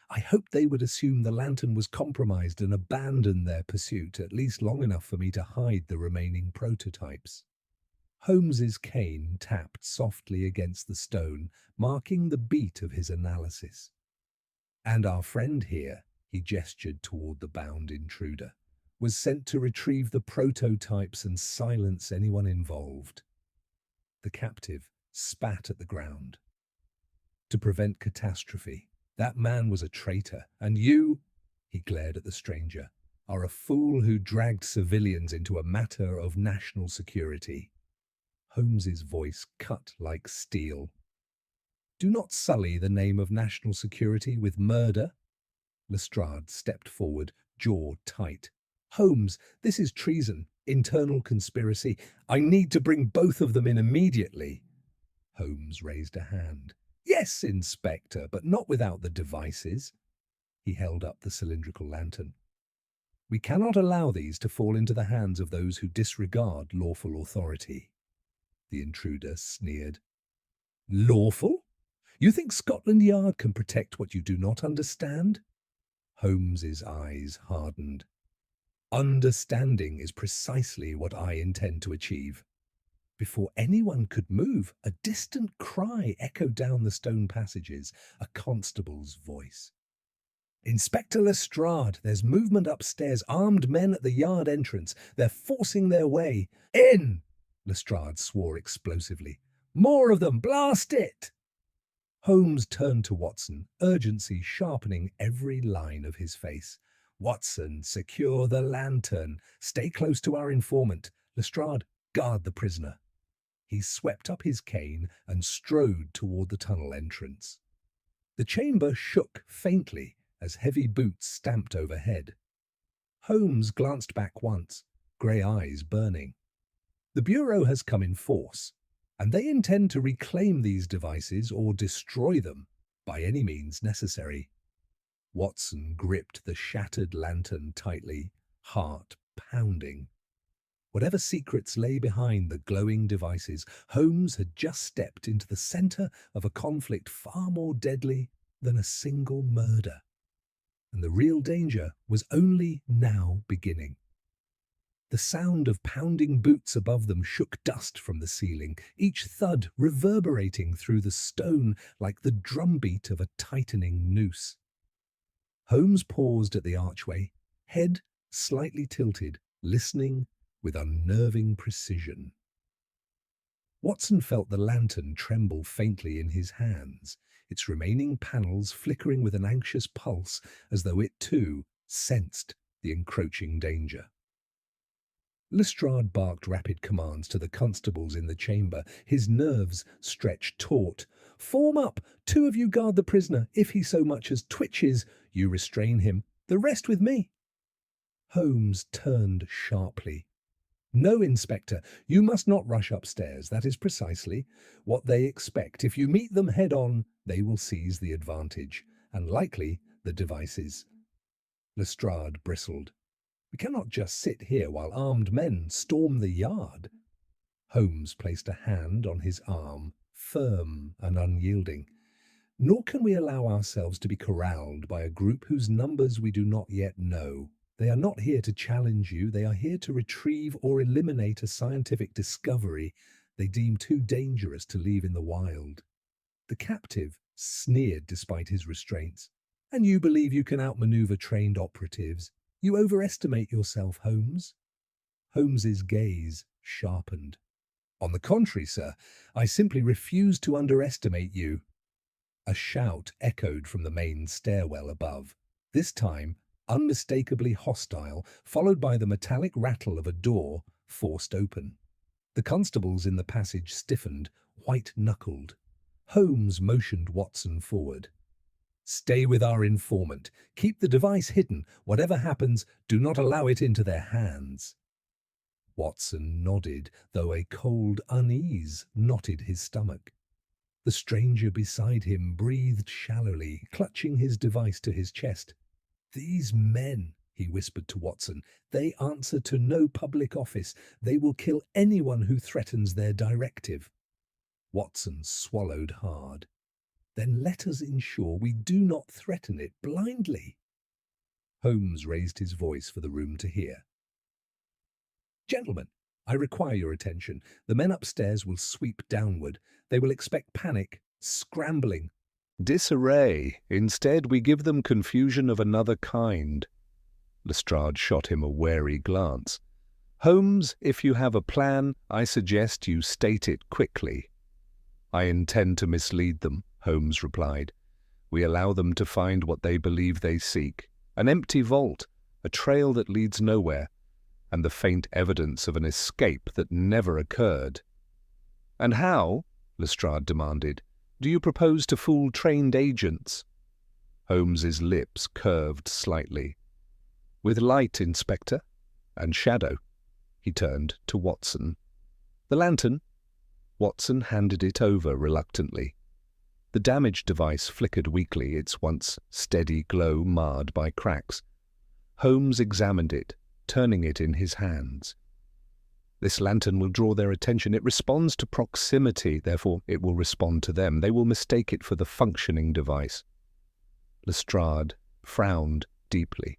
I hoped they would assume the lantern was compromised and abandon their pursuit, at least long enough for me to hide the remaining prototypes. Holmes's cane tapped softly against the stone, marking the beat of his analysis. And our friend here, he gestured toward the bound intruder, was sent to retrieve the prototypes and silence anyone involved. The captive spat at the ground. To prevent catastrophe, That man was a traitor, and you, he glared at the stranger, are a fool who dragged civilians into a matter of national security. Holmes's voice cut like steel. Do not sully the name of national security with murder. Lestrade stepped forward, jaw tight. Holmes, this is treason, internal conspiracy. I need to bring both of them in immediately. Holmes raised a hand. Yes, Inspector, but not without the devices. He held up the cylindrical lantern. We cannot allow these to fall into the hands of those who disregard lawful authority. The intruder sneered. Lawful? You think Scotland Yard can protect what you do not understand? Holmes's eyes hardened. Understanding is precisely what I intend to achieve. Before anyone could move, a distant cry echoed down the stone passages, a constable's voice. Inspector Lestrade, there's movement upstairs, armed men at the yard entrance. They're forcing their way. In! Lestrade swore explosively. More of them, blast it! Holmes turned to Watson, urgency sharpening every line of his face. Watson, secure the lantern. Stay close to our informant. Lestrade, guard the prisoner. He swept up his cane and strode toward the tunnel entrance. The chamber shook faintly as heavy boots stamped overhead. Holmes glanced back once, grey eyes burning. The Bureau has come in force, and they intend to reclaim these devices or destroy them by any means necessary. Watson gripped the shattered lantern tightly, heart pounding. Whatever secrets lay behind the glowing devices, Holmes had just stepped into the centre of a conflict far more deadly than a single murder. And the real danger was only now beginning. The sound of pounding boots above them shook dust from the ceiling, each thud reverberating through the stone like the drumbeat of a tightening noose. Holmes paused at the archway, head slightly tilted, listening with unnerving precision. Watson felt the lantern tremble faintly in his hands, its remaining panels flickering with an anxious pulse as though it too sensed the encroaching danger. Lestrade barked rapid commands to the constables in the chamber, his nerves stretched taut. Form up! 2 of you guard the prisoner. If he so much as twitches, you restrain him. The rest with me. Holmes turned sharply. No, Inspector, you must not rush upstairs. That is precisely what they expect. If you meet them head-on, they will seize the advantage, and likely the devices. Lestrade bristled. We cannot just sit here while armed men storm the yard. Holmes placed a hand on his arm, firm and unyielding. Nor can we allow ourselves to be corralled by a group whose numbers we do not yet know. They are not here to challenge you. They are here to retrieve or eliminate a scientific discovery they deem too dangerous to leave in the wild. The captive sneered despite his restraints. And you believe you can outmaneuver trained operatives? You overestimate yourself, Holmes. Holmes's gaze sharpened. On the contrary, sir, I simply refuse to underestimate you. A shout echoed from the main stairwell above, this time unmistakably hostile, followed by the metallic rattle of a door forced open. The constables in the passage stiffened, white-knuckled. Holmes motioned Watson forward. Stay with our informant. Keep the device hidden. Whatever happens, do not allow it into their hands. Watson nodded, though a cold unease knotted his stomach. The stranger beside him breathed shallowly, clutching his device to his chest. These men, he whispered to Watson, they answer to no public office. They will kill anyone who threatens their directive. Watson swallowed hard. Then let us ensure we do not threaten it blindly. Holmes raised his voice for the room to hear. Gentlemen, I require your attention. The men upstairs will sweep downward. They will expect panic, scrambling. Disarray. Instead, we give them confusion of another kind. Lestrade shot him a wary glance. Holmes, if you have a plan, I suggest you state it quickly. I intend to mislead them, Holmes replied. We allow them to find what they believe they seek, an empty vault, a trail that leads nowhere, and the faint evidence of an escape that never occurred. "And how," Lestrade demanded, "do you propose to fool trained agents?" Holmes's lips curved slightly. "With light, Inspector, and shadow." He turned to Watson. "The lantern?" Watson handed it over reluctantly. The damaged device flickered weakly, its once steady glow marred by cracks. Holmes examined it, turning it in his hands. "This lantern will draw their attention. It responds to proximity, therefore it will respond to them. They will mistake it for the functioning device." Lestrade frowned deeply.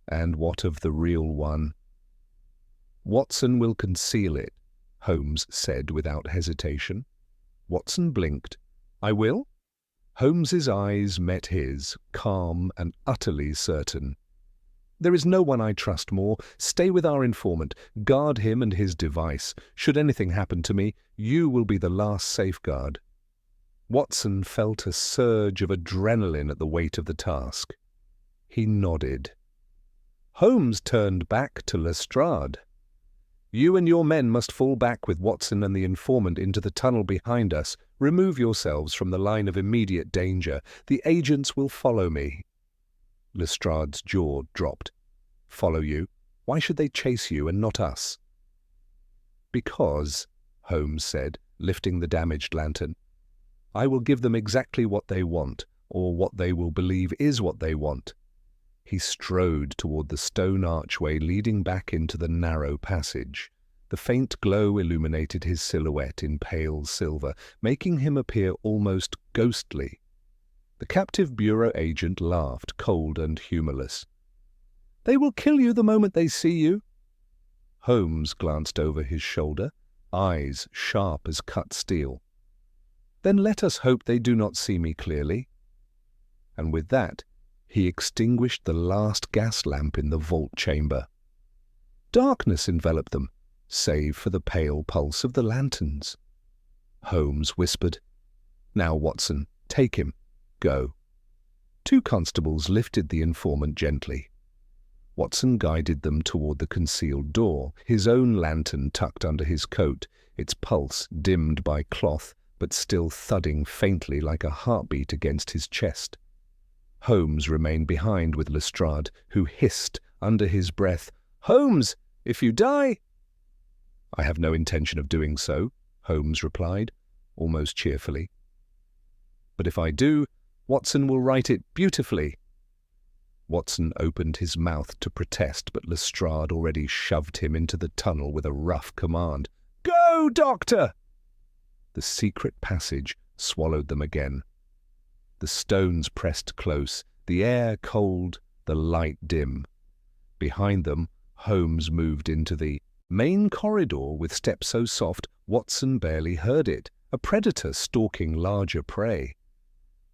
"And what of the real one?" "Watson will conceal it," Holmes said without hesitation. Watson blinked. "I will?" Holmes's eyes met his, calm and utterly certain. "There is no one I trust more. Stay with our informant. Guard him and his device. Should anything happen to me, you will be the last safeguard." Watson felt a surge of adrenaline at the weight of the task. He nodded. Holmes turned back to Lestrade. "You and your men must fall back with Watson and the informant into the tunnel behind us. Remove yourselves from the line of immediate danger. The agents will follow me." Lestrade's jaw dropped. "Follow you? Why should they chase you and not us?" "Because," Holmes said, lifting the damaged lantern, "I will give them exactly what they want, or what they will believe is what they want." He strode toward the stone archway leading back into the narrow passage. The faint glow illuminated his silhouette in pale silver, making him appear almost ghostly. The captive bureau agent laughed, cold and humorless. "They will kill you the moment they see you." Holmes glanced over his shoulder, eyes sharp as cut steel. "Then let us hope they do not see me clearly." And with that, he extinguished the last gas lamp in the vault chamber. Darkness enveloped them, save for the pale pulse of the lanterns. Holmes whispered, "Now, Watson, take him. Go." Two constables lifted the informant gently. Watson guided them toward the concealed door, his own lantern tucked under his coat, its pulse dimmed by cloth, but still thudding faintly like a heartbeat against his chest. Holmes remained behind with Lestrade, who hissed under his breath, "Holmes, if you die—" "I have no intention of doing so," Holmes replied, almost cheerfully. "But if I do, Watson will write it beautifully." Watson opened his mouth to protest, but Lestrade already shoved him into the tunnel with a rough command. "Go, Doctor!" The secret passage swallowed them again. The stones pressed close, the air cold, the light dim. Behind them, Holmes moved into the main corridor with steps so soft Watson barely heard it, a predator stalking larger prey.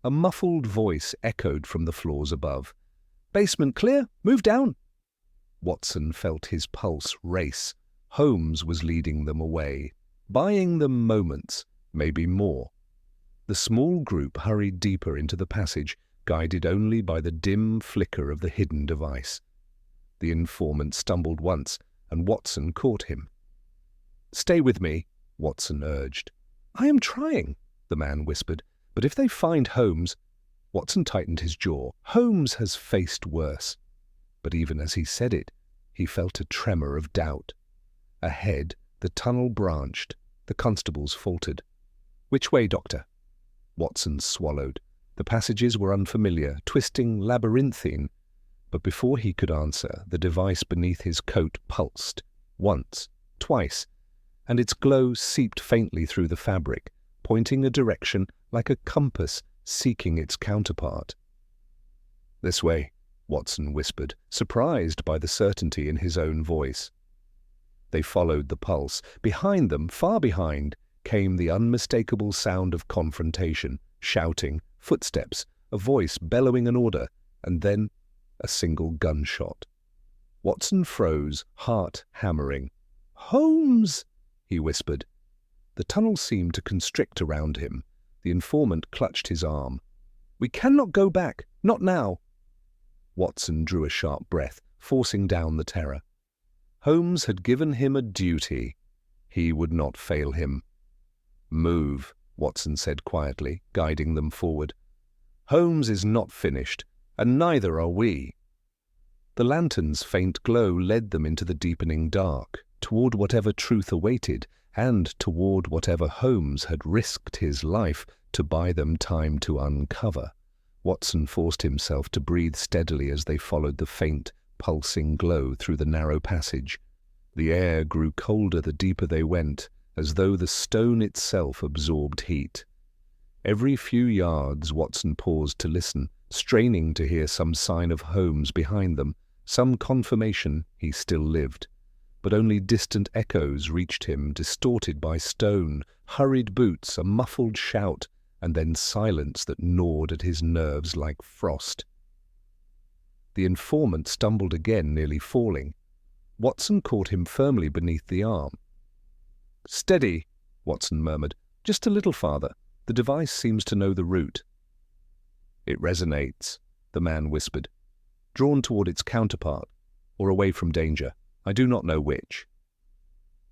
A muffled voice echoed from the floors above. "Basement clear, move down." Watson felt his pulse race. Holmes was leading them away, buying them moments, maybe more. The small group hurried deeper into the passage, guided only by the dim flicker of the hidden device. The informant stumbled once, and Watson caught him. "Stay with me," Watson urged. "I am trying," the man whispered, "but if they find Holmes—" Watson tightened his jaw. Holmes has faced worse. But even as he said it, he felt a tremor of doubt. Ahead, the tunnel branched. The constables faltered. "Which way, Doctor?" Watson swallowed. The passages were unfamiliar, twisting, labyrinthine. But before he could answer, the device beneath his coat pulsed. Once, twice, and its glow seeped faintly through the fabric, pointing a direction like a compass seeking its counterpart. "This way," Watson whispered, surprised by the certainty in his own voice. They followed the pulse. Behind them, far behind, came the unmistakable sound of confrontation, shouting, footsteps, a voice bellowing an order, and then a single gunshot. Watson froze, heart hammering. "Holmes!" he whispered. The tunnel seemed to constrict around him. The informant clutched his arm. "We cannot go back, not now." Watson drew a sharp breath, forcing down the terror. Holmes had given him a duty. He would not fail him. "Move," Watson said quietly, guiding them forward. "Holmes is not finished, and neither are we." The lantern's faint glow led them into the deepening dark, toward whatever truth awaited, and toward whatever Holmes had risked his life to buy them time to uncover. Watson forced himself to breathe steadily as they followed the faint, pulsing glow through the narrow passage. The air grew colder the deeper they went, as though the stone itself absorbed heat. Every few yards Watson paused to listen, straining to hear some sign of Holmes behind them, some confirmation he still lived. But only distant echoes reached him, distorted by stone, hurried boots, a muffled shout, and then silence that gnawed at his nerves like frost. The informant stumbled again, nearly falling. Watson caught him firmly beneath the arm. "Steady," Watson murmured. "Just a little farther. The device seems to know the route." "It resonates," the man whispered. "Drawn toward its counterpart, or away from danger. I do not know which."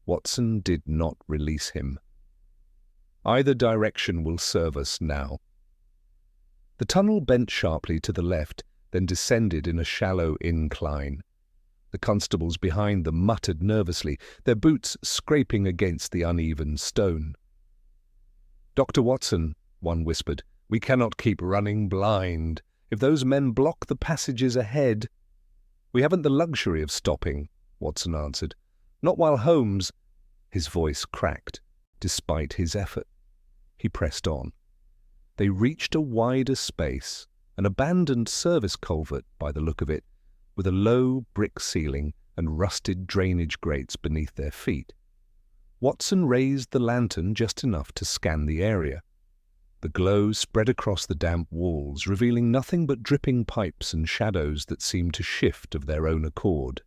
Watson did not release him. "Either direction will serve us now." The tunnel bent sharply to the left, then descended in a shallow incline. The constables behind them muttered nervously, their boots scraping against the uneven stone. "Dr. Watson," one whispered, "we cannot keep running blind. If those men block the passages ahead—" "We haven't the luxury of stopping," Watson answered. "Not while Holmes—" His voice cracked, despite his effort. He pressed on. They reached a wider space, an abandoned service culvert by the look of it, with a low brick ceiling and rusted drainage grates beneath their feet. Watson raised the lantern just enough to scan the area. The glow spread across the damp walls, revealing nothing but dripping pipes and shadows that seemed to shift of their own accord.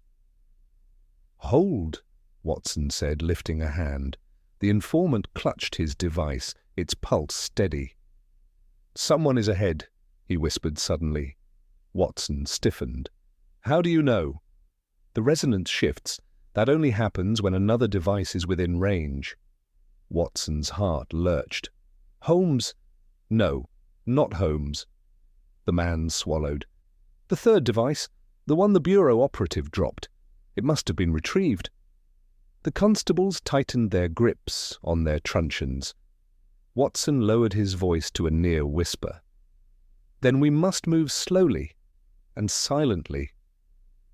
"Hold," Watson said, lifting a hand. The informant clutched his device, its pulse steady. "Someone is ahead," he whispered suddenly. Watson stiffened. "How do you know?" "The resonance shifts. That only happens when another device is within range." Watson's heart lurched. "Holmes—" "No, not Holmes." The man swallowed. "The third device, the one the bureau operative dropped. It must have been retrieved." The constables tightened their grips on their truncheons. Watson lowered his voice to a near whisper. "Then we must move slowly and silently."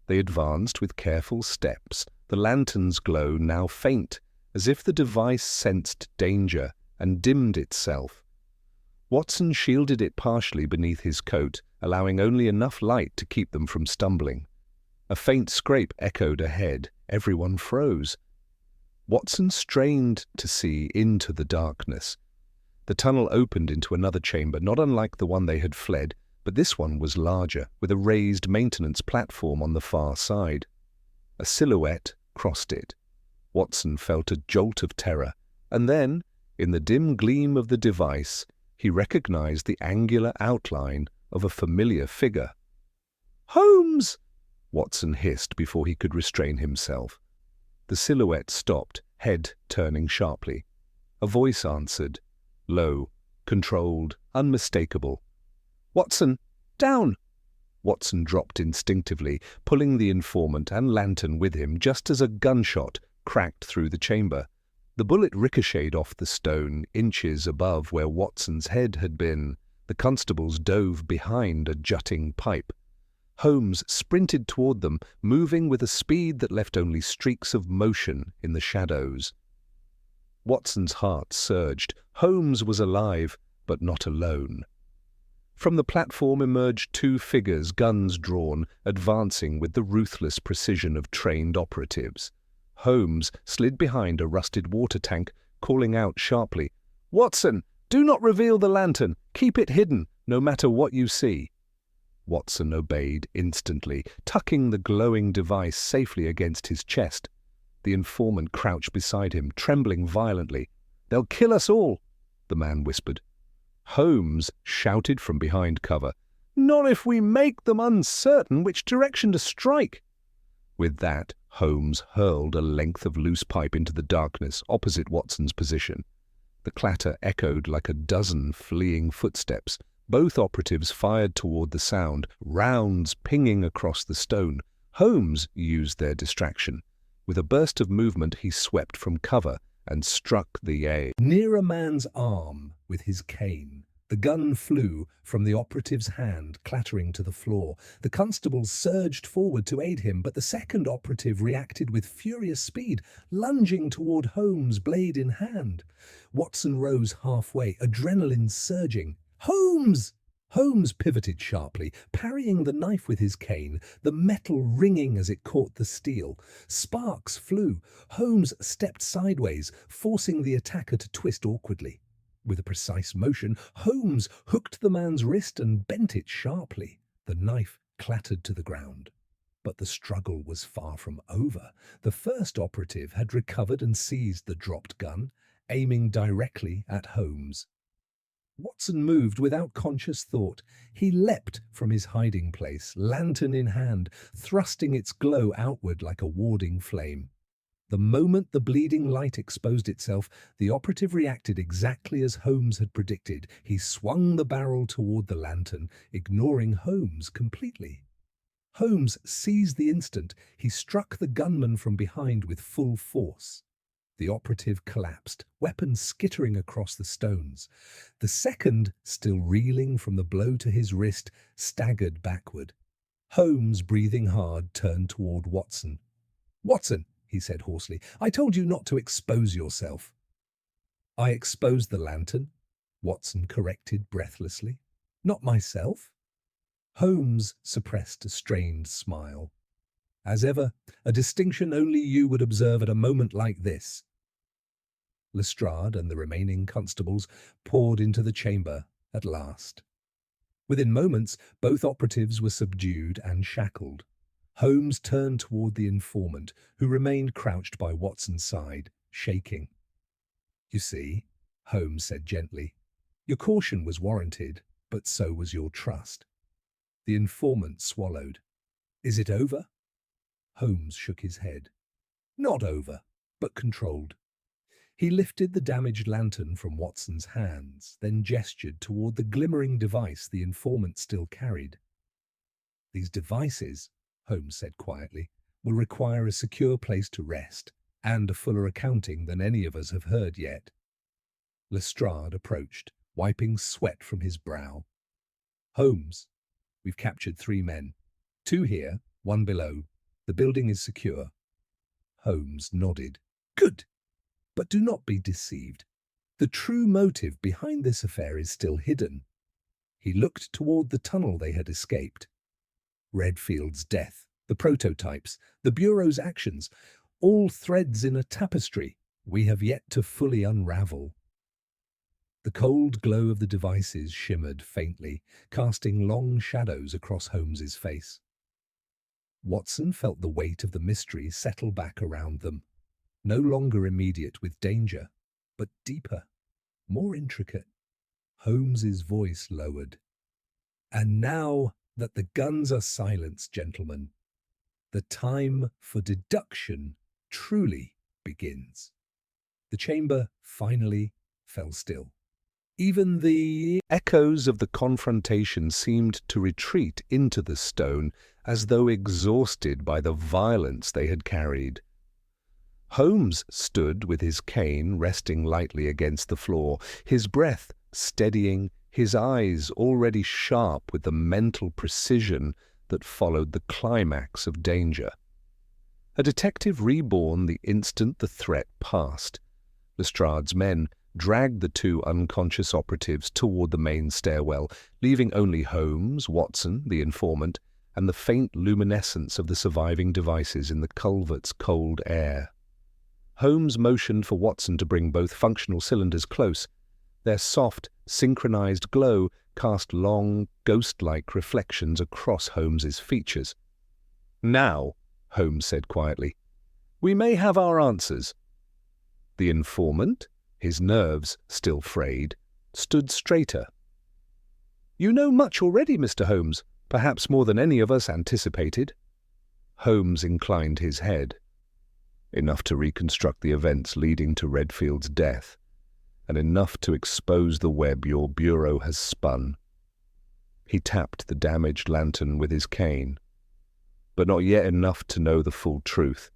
They advanced with careful steps, the lantern's glow now faint, as if the device sensed danger and dimmed itself. Watson shielded it partially beneath his coat, allowing only enough light to keep them from stumbling. A faint scrape echoed ahead. Everyone froze. Watson strained to see into the darkness. The tunnel opened into another chamber, not unlike the one they had fled, but this one was larger, with a raised maintenance platform on the far side. A silhouette crossed it. Watson felt a jolt of terror, and then, in the dim gleam of the device, he recognized the angular outline of a familiar figure. "Holmes!" Watson hissed before he could restrain himself. The silhouette stopped, head turning sharply. A voice answered, low, controlled, unmistakable. "Watson, down!" Watson dropped instinctively, pulling the informant and lantern with him just as a gunshot cracked through the chamber. The bullet ricocheted off the stone, inches above where Watson's head had been. The constables dove behind a jutting pipe. Holmes sprinted toward them, moving with a speed that left only streaks of motion in the shadows. Watson's heart surged. Holmes was alive, but not alone. From the platform emerged two figures, guns drawn, advancing with the ruthless precision of trained operatives. Holmes slid behind a rusted water tank, calling out sharply, "Watson, do not reveal the lantern. Keep it hidden, no matter what you see." Watson obeyed instantly, tucking the glowing device safely against his chest. The informant crouched beside him, trembling violently. "They'll kill us all," the man whispered. Holmes shouted from behind cover, "Not if we make them uncertain which direction to strike." With that, Holmes hurled a length of loose pipe into the darkness opposite Watson's position. The clatter echoed like a dozen fleeing footsteps. Both operatives fired toward the sound, rounds pinging across the stone. Holmes used their distraction. With a burst of movement, he swept from cover and struck the air near a man's arm with his cane. The gun flew from the operative's hand, clattering to the floor. The constables surged forward to aid him, but the second operative reacted with furious speed, lunging toward Holmes, blade in hand. Watson rose halfway, adrenaline surging. "Holmes!" Holmes pivoted sharply, parrying the knife with his cane, the metal ringing as it caught the steel. Sparks flew. Holmes stepped sideways, forcing the attacker to twist awkwardly. With a precise motion, Holmes hooked the man's wrist and bent it sharply. The knife clattered to the ground. But the struggle was far from over. The first operative had recovered and seized the dropped gun, aiming directly at Holmes. Watson moved without conscious thought. He leapt from his hiding place, lantern in hand, thrusting its glow outward like a warding flame. The moment the bleeding light exposed itself, the operative reacted exactly as Holmes had predicted. He swung the barrel toward the lantern, ignoring Holmes completely. Holmes seized the instant. He struck the gunman from behind with full force. The operative collapsed, weapon skittering across the stones. The second, still reeling from the blow to his wrist, staggered backward. Holmes, breathing hard, turned toward Watson. "Watson," he said hoarsely, "I told you not to expose yourself." "I exposed the lantern," Watson corrected breathlessly. "Not myself." Holmes suppressed a strained smile. "As ever, a distinction only you would observe at a moment like this." Lestrade and the remaining constables poured into the chamber at last. Within moments, both operatives were subdued and shackled. Holmes turned toward the informant, who remained crouched by Watson's side, shaking. "You see," Holmes said gently, "your caution was warranted, but so was your trust." The informant swallowed. "Is it over?" Holmes shook his head. "Not over, but controlled." He lifted the damaged lantern from Watson's hands, then gestured toward the glimmering device the informant still carried. "These devices," Holmes said quietly, "will require a secure place to rest, and a fuller accounting than any of us have heard yet." Lestrade approached, wiping sweat from his brow. "Holmes, we've captured 3 men. 2 here, 1 below. The building is secure." Holmes nodded. "Good. But do not be deceived. The true motive behind this affair is still hidden." He looked toward the tunnel they had escaped. Redfield's death, the prototypes, the Bureau's actions, all threads in a tapestry we have yet to fully unravel. The cold glow of the devices shimmered faintly, casting long shadows across Holmes's face. Watson felt the weight of the mystery settle back around them, no longer immediate with danger, but deeper, more intricate. Holmes's voice lowered. "And now that the guns are silenced, gentlemen, the time for deduction truly begins." The chamber finally fell still. Even the echoes of the confrontation seemed to retreat into the stone, as though exhausted by the violence they had carried. Holmes stood with his cane resting lightly against the floor, his breath steadying, his eyes already sharp with the mental precision that followed the climax of danger. A detective reborn the instant the threat passed. Lestrade's men dragged the 2 unconscious operatives toward the main stairwell, leaving only Holmes, Watson, the informant, and the faint luminescence of the surviving devices in the culvert's cold air. Holmes motioned for Watson to bring both functional cylinders close. Their soft, synchronized glow cast long, ghost-like reflections across Holmes's features. "Now," Holmes said quietly, "we may have our answers." The informant, his nerves still frayed, stood straighter, "You know much already, Mr. Holmes, perhaps more than any of us anticipated." Holmes inclined his head. "Enough to reconstruct the events leading to Redfield's death, and enough to expose the web your bureau has spun." He tapped the damaged lantern with his cane. "But not yet enough to know the full truth.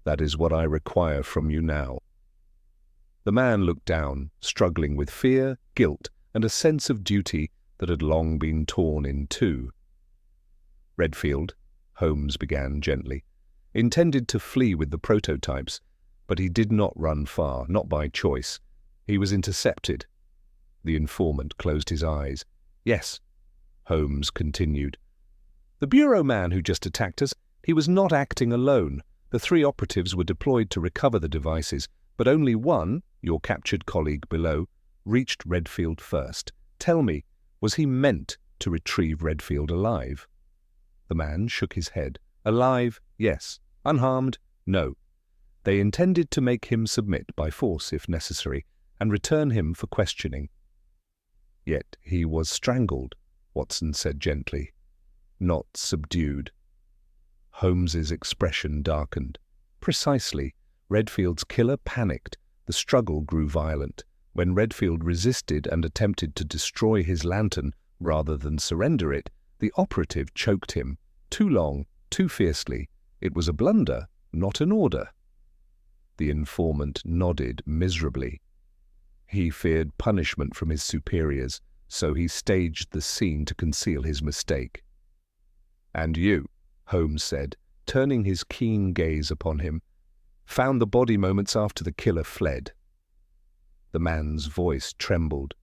That is what I require from you now." The man looked down, struggling with fear, guilt, and a sense of duty that had long been torn in two. "Redfield," Holmes began gently, "intended to flee with the prototypes, but he did not run far, not by choice. He was intercepted." The informant closed his eyes. "Yes," Holmes continued. "The bureau man who just attacked us, he was not acting alone. The 3 operatives were deployed to recover the devices, but only one, your captured colleague below, reached Redfield first. Tell me, was he meant to retrieve Redfield alive?" The man shook his head. "Alive, yes. Unharmed, no. They intended to make him submit by force if necessary, and return him for questioning." "Yet he was strangled," Watson said gently, "not subdued." Holmes's expression darkened. "Precisely. Redfield's killer panicked. The struggle grew violent. When Redfield resisted and attempted to destroy his lantern rather than surrender it, the operative choked him. Too long, too fiercely. It was a blunder, not an order." The informant nodded miserably. "He feared punishment from his superiors, so he staged the scene to conceal his mistake." "And you," Holmes said, turning his keen gaze upon him, "found the body moments after the killer fled." The man's voice trembled.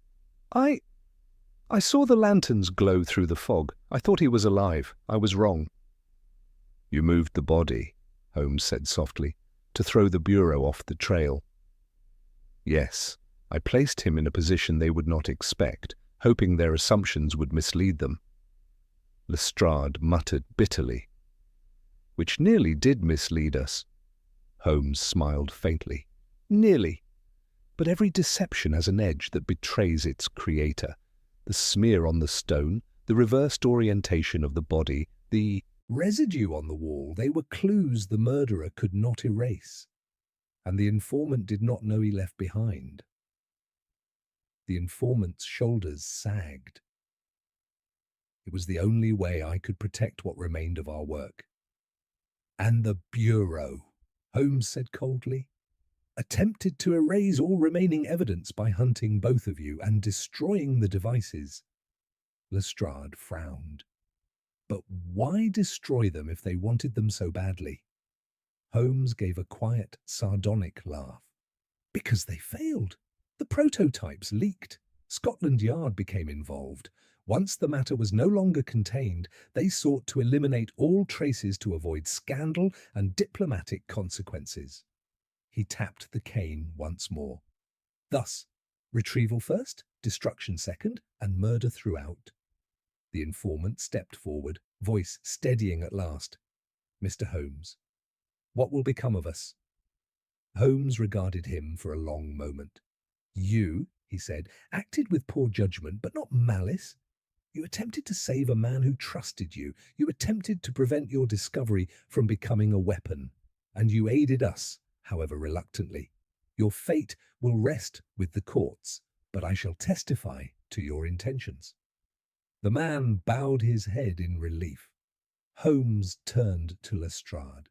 I saw the lanterns glow through the fog. I thought he was alive. I was wrong." "You moved the body," Holmes said softly, "to throw the bureau off the trail." "Yes, I placed him in a position they would not expect, hoping their assumptions would mislead them." Lestrade muttered bitterly. "Which nearly did mislead us." Holmes smiled faintly. "Nearly. But every deception has an edge that betrays its creator. The smear on the stone, the reversed orientation of the body, the residue on the wall, they were clues the murderer could not erase, and the informant did not know he left behind." The informant's shoulders sagged. "It was the only way I could protect what remained of our work." "And the Bureau," Holmes said coldly, "attempted to erase all remaining evidence by hunting both of you and destroying the devices." Lestrade frowned. "But why destroy them if they wanted them so badly?" Holmes gave a quiet, sardonic laugh. "Because they failed. The prototypes leaked. Scotland Yard became involved. Once the matter was no longer contained, they sought to eliminate all traces to avoid scandal and diplomatic consequences." He tapped the cane once more. "Thus, retrieval first, destruction second, and murder throughout." The informant stepped forward, voice steadying at last. "Mr. Holmes, what will become of us?" Holmes regarded him for a long moment. "You," he said, "acted with poor judgment, but not malice. You attempted to save a man who trusted you. You attempted to prevent your discovery from becoming a weapon. And you aided us, however reluctantly. Your fate will rest with the courts, but I shall testify to your intentions." The man bowed his head in relief. Holmes turned to Lestrade.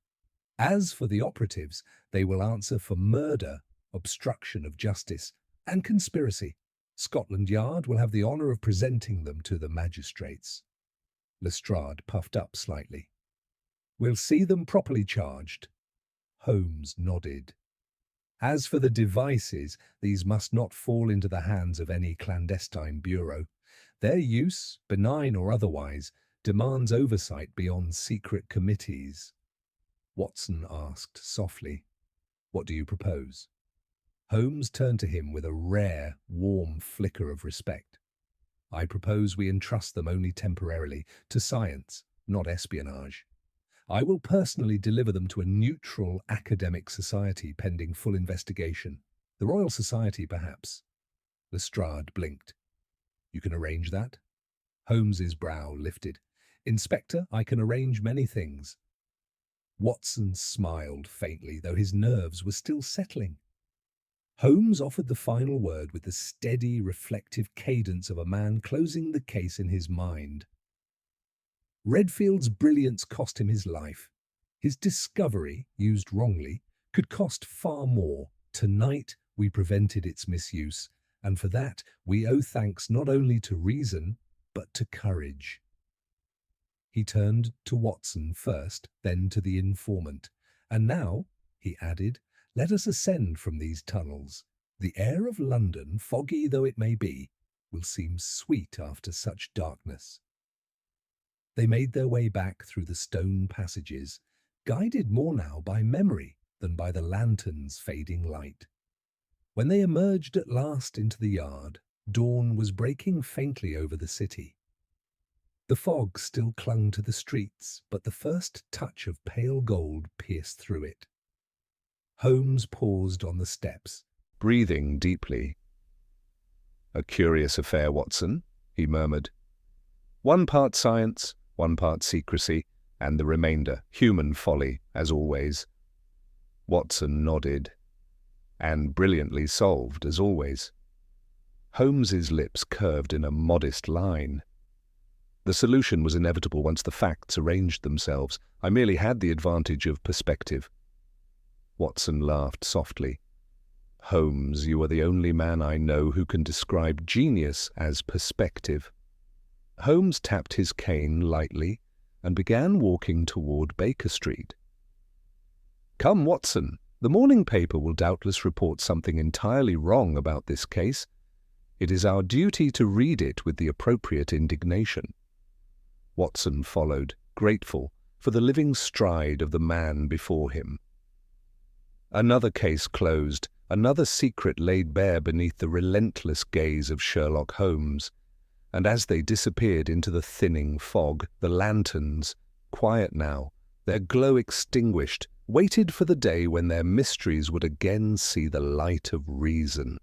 "As for the operatives, they will answer for murder, obstruction of justice, and conspiracy. Scotland Yard will have the honour of presenting them to the magistrates." Lestrade puffed up slightly. "We'll see them properly charged." Holmes nodded. "As for the devices, these must not fall into the hands of any clandestine bureau. Their use, benign or otherwise, demands oversight beyond secret committees." Watson asked softly, "What do you propose?" Holmes turned to him with a rare, warm flicker of respect. "I propose we entrust them only temporarily, to science, not espionage. I will personally deliver them to a neutral academic society pending full investigation. The Royal Society, perhaps." Lestrade blinked. You can arrange that? Holmes's brow lifted. Inspector, I can arrange many things. Watson smiled faintly, though his nerves were still settling. Holmes offered the final word with the steady, reflective cadence of a man closing the case in his mind. Redfield's brilliance cost him his life. His discovery, used wrongly, could cost far more. Tonight, we prevented its misuse, and for that we owe thanks not only to reason, but to courage. He turned to Watson first, then to the informant. And now, he added, let us ascend from these tunnels. The air of London, foggy though it may be, will seem sweet after such darkness. They made their way back through the stone passages, guided more now by memory than by the lantern's fading light. When they emerged at last into the yard, dawn was breaking faintly over the city. The fog still clung to the streets, but the first touch of pale gold pierced through it. Holmes paused on the steps, breathing deeply. "A curious affair, Watson," he murmured. "One part science, one part secrecy, and the remainder human folly, as always." Watson nodded. "And brilliantly solved, as always." Holmes's lips curved in a modest line. The solution was inevitable once the facts arranged themselves. I merely had the advantage of perspective. Watson laughed softly. "Holmes, you are the only man I know who can describe genius as perspective." Holmes tapped his cane lightly and began walking toward Baker Street. "Come, Watson, the morning paper will doubtless report something entirely wrong about this case. It is our duty to read it with the appropriate indignation." Watson followed, grateful for the living stride of the man before him. Another case closed, another secret laid bare beneath the relentless gaze of Sherlock Holmes, and as they disappeared into the thinning fog, the lanterns, quiet now, their glow extinguished, waited for the day when their mysteries would again see the light of reason.